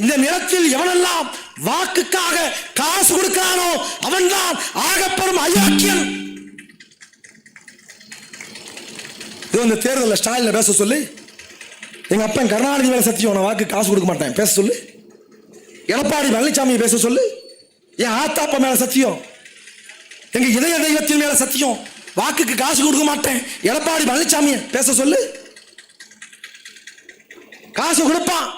இந்த நிலத்தில் எவனெல்லாம் வாக்குக்காக காசு கொடுக்கிறானோ அவன்தான் ஆகப்பெரும் அயோக்கியன். இந்த தேர்தலில் ஸ்டாலின் பேச சொல்லி, எங்க அப்பன் கருணாநிதி மேல சத்தியம் நான் வாக்கு காசு கொடுக்க மாட்டேன் பேச சொல்லு. எடப்பாடி பழனிசாமி பேச சொல்லு. என் ஆத்தாப்பா மேல சத்தியம், எங்க இதய தெய்வத்தின் மேல சத்தியம் வாக்குக்கு காசு கொடுக்க மாட்டேன் எடப்பாடி பழனிசாமி பேச சொல்லு. காசு கொடுப்பான்.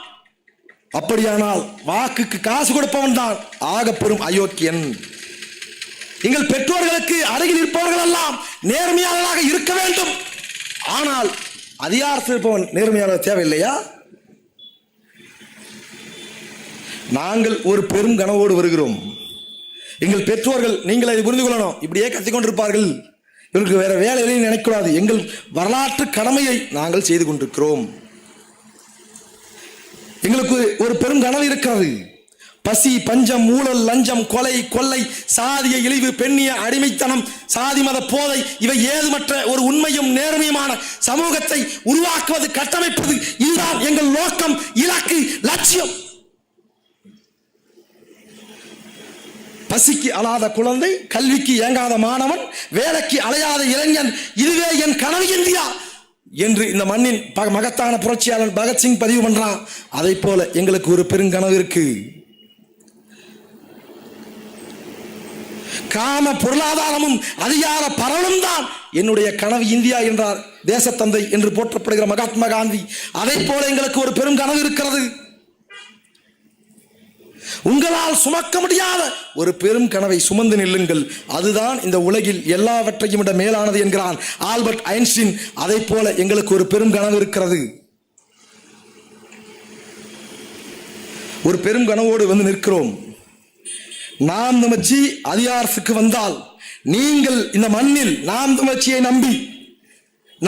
அப்படியானால் வாக்குக்கு காசு கொடுப்பவன் தான் ஆகப்பெரும் அயோக்கியன். எங்கள் பெற்றோர்களுக்கு அருகில் இருப்பவர்கள் எல்லாம் நேர்மையாளராக இருக்க வேண்டும். ஆனால் அதிகாரத்தில் இருப்பவன் நேர்மையாளர் தேவையில்லையா? நாங்கள் ஒரு பெரும் கனவோடு வருகிறோம். எங்கள் பெற்றோர்கள் நீங்கள் அதை புரிந்து கொள்ளணும். இப்படியே கத்திக்கொண்டிருப்பார்கள், இவருக்கு வேற வேலையிலையும் நினைக்கூடாது. எங்கள் வரலாற்று கடமையை நாங்கள் செய்து கொண்டிருக்கிறோம். எங்களுக்கு ஒரு பெரும் கனவு இருக்கிறது. பசி, பஞ்சம், ஊழல், லஞ்சம், கொலை, கொள்ளை, சாதிய இழிவு, பெண்ணிய அடிமைத்தனம், சாதி மத போதை இவை ஏதுமற்ற ஒரு உண்மையும் நேர்மையுமான சமூகத்தை உருவாக்குவது, கட்டமைப்பது, இதுதான் எங்கள் நோக்கம், இலக்கு, லட்சியம். பசிக்கு அழாத குழந்தை, கல்விக்கு ஏங்காத மாணவன், வேலைக்கு அலையாத இளைஞன், இதுவே என் கனவு இந்தியா என்று இந்த மண்ணின் மகத்தான புரட்சியாளன் பகத்சிங் பதிவு பண்றான். அதை போல எங்களுக்கு ஒரு பெருங்கனவு இருக்கு. காம பொருளாதாரமும் அதிகார பரவலும் தான் என்னுடைய கனவு இந்தியா என்றார் தேசத்தந்தை என்று போற்றப்படுகிற மகாத்மா காந்தி. அதை போல எங்களுக்கு ஒரு பெரும் கனவு இருக்கிறது. உங்களால் சுமக்க முடியாத ஒரு பெரும் கனவை சுமந்து நில்லுங்கள். அதுதான் இந்த உலகில் எல்லாவற்றையும் விட மேலானது என்கிறான் ஆல்பர்ட் ஐன்ஸ்டீன். அதை போல எங்களுக்கு ஒரு பெரும் கனவு இருக்கிறது. ஒரு பெரும் கனவோடு வந்து நிற்கிறோம். நாம் தமிழ்ச்சி அதிகாரத்துக்கு வந்தால் நீங்கள் இந்த மண்ணில் நாம் தமிழ்ச்சியை நம்பி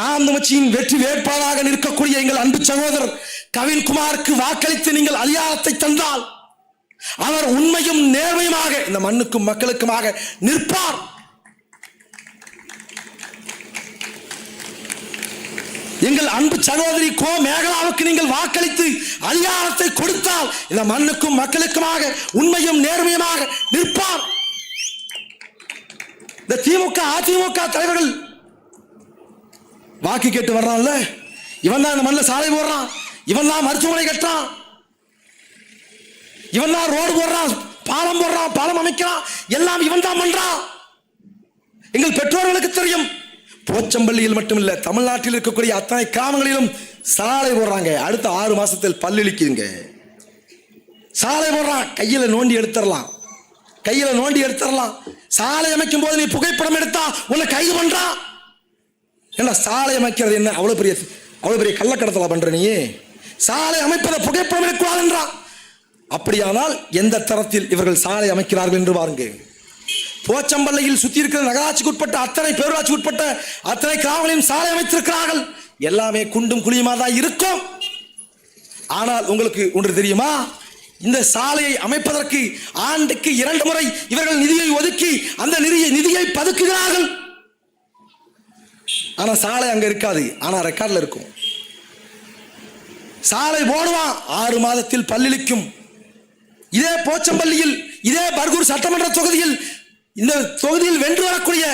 நாம் தமிழ்ச்சியின் வெற்றி வேட்பாளராக நிற்கக்கூடிய எங்கள் அன்பு சகோதரர் கவின்குமாருக்கு வாக்களித்து நீங்கள் அதிகாரத்தை தந்தால் அவர் உண்மையும் நேர்மையுமாக இந்த மண்ணுக்கும் மக்களுக்குமாக நிற்பார். எங்கள் அன்பு சகோதரி கோ மேகலாவுக்கு நீங்கள் வாக்களித்து அதிகாரத்தை கொடுத்தால் இந்த மண்ணுக்கும் மக்களுக்குமாக உண்மையும் நேர்மையுமாக நிற்பார். இந்த திமுக அதிமுக தலைவர்கள் வாக்கு கேட்டு வர்றான்ல, இவன் தான் இந்த மண்ணில் சாலை போடுறான், இவன் தான் மருத்துவமனை கட்டுறான், இவன் தான் ரோடு போடுறான், பாலம் போடுறான், பாலம் அமைக்கிறான், எல்லாம் இவன் தான் பண்றான். எங்கள் பெற்றோர்களுக்கு தெரியும். போச்சம்பள்ளியில் மட்டுமில்ல, தமிழ்நாட்டில் இருக்கக்கூடிய அத்தனை கிராமங்களிலும் சாலை போடுறாங்க. அடுத்த 6 மாசத்தில் பல்லிழிக்குதுங்க. சாலை போடுறான், கையில நோண்டி எடுத்துடலாம், கையில நோண்டி எடுத்துடலாம். சாலை அமைக்கும் போது நீ புகைப்படம் எடுத்தா உன்னை கைது பண்றான். என்ன சாலை அமைக்கிறது என்ன அவ்வளவு பெரிய கள்ளக்கடத்தலா பண்ற நீ? சாலை அமைப்பதை புகைப்படம் எடுக்கூடாதுன்றான். அப்படியானால் எந்த தரத்தில் இவர்கள் சாலை அமைக்கிறார்கள் என்று பாருங்க. போச்சம்பள்ளியில் சுத்தி இருக்கிற நகராட்சிக்கு உட்பட்ட அத்தனை பேரூராட்சி உட்பட்ட அத்தனை கிராமங்களையும் சாலை அமைத்திருக்கிறார்கள். எல்லாமே குண்டும் குழியுமா தான் இருக்கும். ஆனால் உங்களுக்கு ஒன்று தெரியுமா, இந்த சாலையை அமைப்பதற்கு ஆண்டுக்கு 2 முறை இவர்கள் நிதியை ஒதுக்கி அந்த நிதியை பதுக்குகிறார்கள். ஆனா சாலை அங்க இருக்காது, ஆனா ரெக்கார்ட்ல இருக்கும். சாலை போடுவான், 6 மாதத்தில் பல்லிழிக்கும். இதே போச்சம்பள்ளியில், இதே பர்கூர் சட்டமன்ற தொகுதியில், இந்த தொகுதியில் வென்று வரக்கூடிய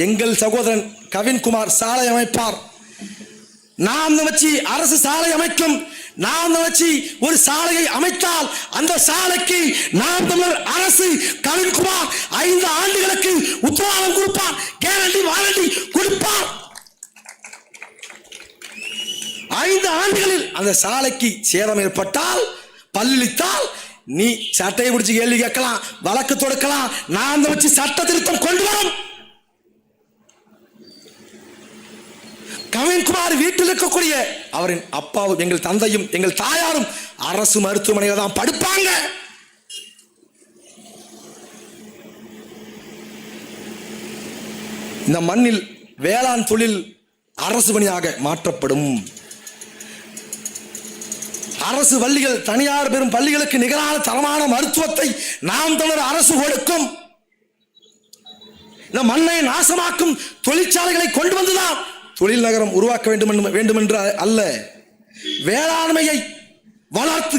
எங்கள் சகோதரன் கவின்குமார் சாலை அமைப்பார். நாம் வச்சு அரசு சாலை அமைக்கும். நாம் வச்சு ஒரு சாலையை அமைத்தால் அந்த சாலைக்கு நாம் தமிழர் அரசு கவின்குமார் 5 ஆண்டுகளுக்கு உத்தரவாதம் கொடுப்பார், கேரண்டி வாரண்டி கொடுப்பார். 5 ஆண்டுகளில் அந்த சாலைக்கு சேதம் ஏற்பட்டால், பல்லிழித்தால், நீ சட்டையை பிடிச்சு கேள்வி கேட்கலாம், வழக்கு தொடுக்கலாம். நான் வச்சு சட்ட திருத்தம் கொண்டு வரும். கவின்குமார் வீட்டில் இருக்கக்கூடிய அவரின் அப்பாவும் எங்கள் தந்தையும் எங்கள் தாயாரும் அரசு மருத்துவமனையில் தான் படுப்பாங்க. இந்த மண்ணில் வேளாண் தொழில் அரசு பணியாக மாற்றப்படும். அரசு பள்ளிகள் தனியார் பெறும் பள்ளிகளுக்கு நிகரான தரமான மருத்துவத்தை நாம் தமிழர் அரசு கொடுக்கும். இந்த மண்ணை நாசமாக்கும் தொழிற்சாலைகளை கொண்டு வந்துதான் தொழில் நகரம் உருவாக்க வேண்டும் என்று அல்ல, வேளாண்மையை வளர்த்து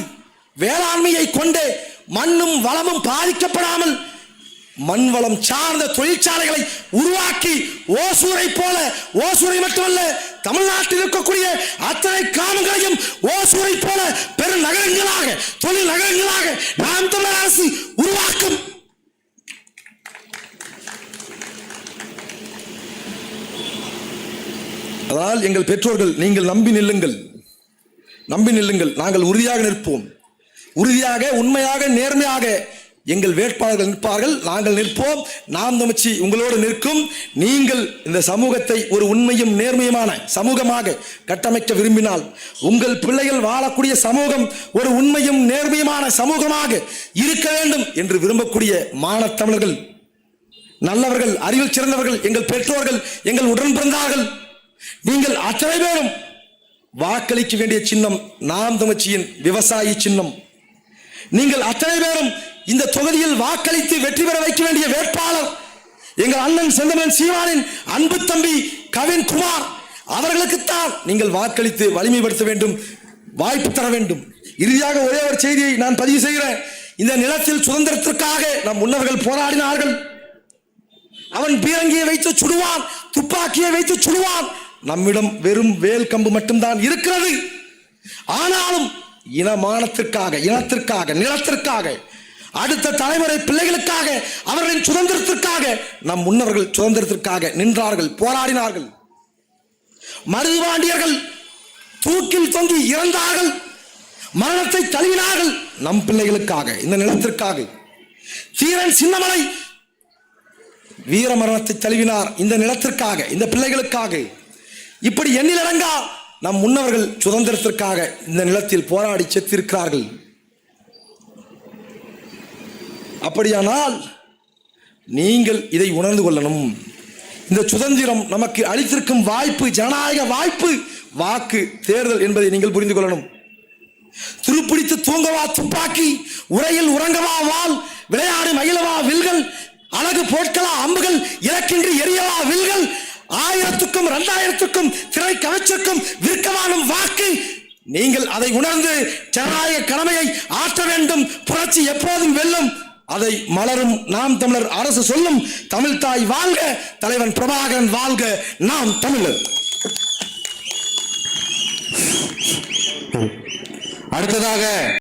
வேளாண்மையை கொண்டே மண்ணும் வளமும் பாதிக்கப்படாமல் மண் வளம் சார்ந்த தொழிற்சாலைகளை உருவாக்கி ஓசூரை போல, ஓசூரை மட்டுமல்ல தமிழ்நாட்டில் இருக்கக்கூடிய அத்தனை கிராமங்களையும் ஓசூரை போல பெரு நகரங்களாக, தொழில் நகரங்களாக நாம் தமிழர் அரசு உருவாக்கும். அதனால் எங்கள் பெற்றோர்கள், நீங்கள் நம்பி நில்லுங்கள், நம்பி நில்லுங்கள். நாங்கள் உறுதியாக நிற்போம். உறுதியாக, உண்மையாக, நேர்மையாக எங்கள் வேட்பாளர்கள் நிற்பார்கள், நாங்கள் நிற்போம். நாம் தமிழ்ச்சி உங்களோடு நிற்கும். நீங்கள் இந்த சமூகத்தை ஒரு உண்மையும் நேர்மையுமான சமூகமாக கட்டமைக்க விரும்பினால், உங்கள் பிள்ளைகள் வாழக்கூடிய சமூகம் ஒரு உண்மையும் நேர்மையுமான சமூகமாக இருக்க வேண்டும் என்று விரும்பக்கூடிய மானத்தமிழர்கள், நல்லவர்கள், அறிவில் சிறந்தவர்கள், எங்கள் பெற்றோர்கள், எங்கள் உடன் பிறந்தார்கள், நீங்கள் அத்தனை பேரும் வாக்களிக்க வேண்டிய சின்னம் நாம் தமிழ்ச்சியின் விவசாயி சின்னம். நீங்கள் அத்தனை பேரும் இந்த தொகுதியில் வாக்களித்து வெற்றி பெற வைக்க வேண்டிய வேட்பாளர் எங்கள் அண்ணன் செந்தமன் சீமானின் அன்பு தம்பி கவின்குமார் அவர்களுக்குத்தான் நீங்கள் வாக்களித்து வலிமைப்படுத்த வேண்டும், வாய்ப்பு தர வேண்டும். இறுதியாக ஒரே ஒரு செய்தியை நான் பதிவு செய்கிறேன். இந்த நிலத்தில் சுதந்திரத்திற்காக நம் முன்னவர்கள் போராடினார்கள். அவன் பீரங்கியை வைத்து சுடுவான், துப்பாக்கியை வைத்து சுடுவான். நம்மிடம் வெறும் வேல் கம்பு மட்டும்தான் இருக்கிறது. ஆனாலும் இனமானத்திற்காக, இனத்திற்காக, நிலத்திற்காக, அடுத்த தலைமுறை பிள்ளைகளுக்காக, அவர்களின் சுதந்திரத்திற்காக நம் முன்னவர்கள் சுதந்திரத்திற்காக நின்றார்கள், போராடினார்கள். மருதுபாண்டியர்கள் தூக்கில் தொங்கி இறந்தார்கள், மரணத்தை தழுவினார்கள் நம் பிள்ளைகளுக்காக, இந்த நிலத்திற்காக. தீரன் சின்னமலை வீர மரணத்தை தழுவினார் இந்த நிலத்திற்காக, இந்த பிள்ளைகளுக்காக. இப்படி எண்ணிலடங்கா நம் முன்னவர்கள் சுதந்திரத்திற்காக இந்த நிலத்தில் போராடி செத்திருக்கிறார்கள். அப்படியானால் நீங்கள் இதை உணர்ந்து கொள்ளணும். இந்த சுதந்திரம் நமக்கு அளித்திருக்கும் வாய்ப்பு, ஜனநாயக வாய்ப்பு, வாக்கு தேர்தல் என்பதை நீங்கள் புரிந்து கொள்ளணும். துருப்பிடித்து தூங்கவா துப்பாக்கி, உரையில் உறங்கவா வாள், விளையாடு மகிழவா வில்கள், அழகு போட்களா அம்புகள், இலக்கின்றி எரியவா வில்கள், 1000க்கும் 2000க்கும் திரை கவச்சக்கும் விற்கவானும் வாக்கு. நீங்கள் அதை உணர்ந்து ஜனநாயக கடமையை ஆற்ற வேண்டும். புரட்சி எப்போதும் வெல்லும். அதை மலரும் நாம் தமிழர் அரசு சொல்லும். தமிழ் தாய் வாழ்க, தலைவன் பிரபாகரன் வாழ்க, நாம் தமிழர். அடுத்ததாக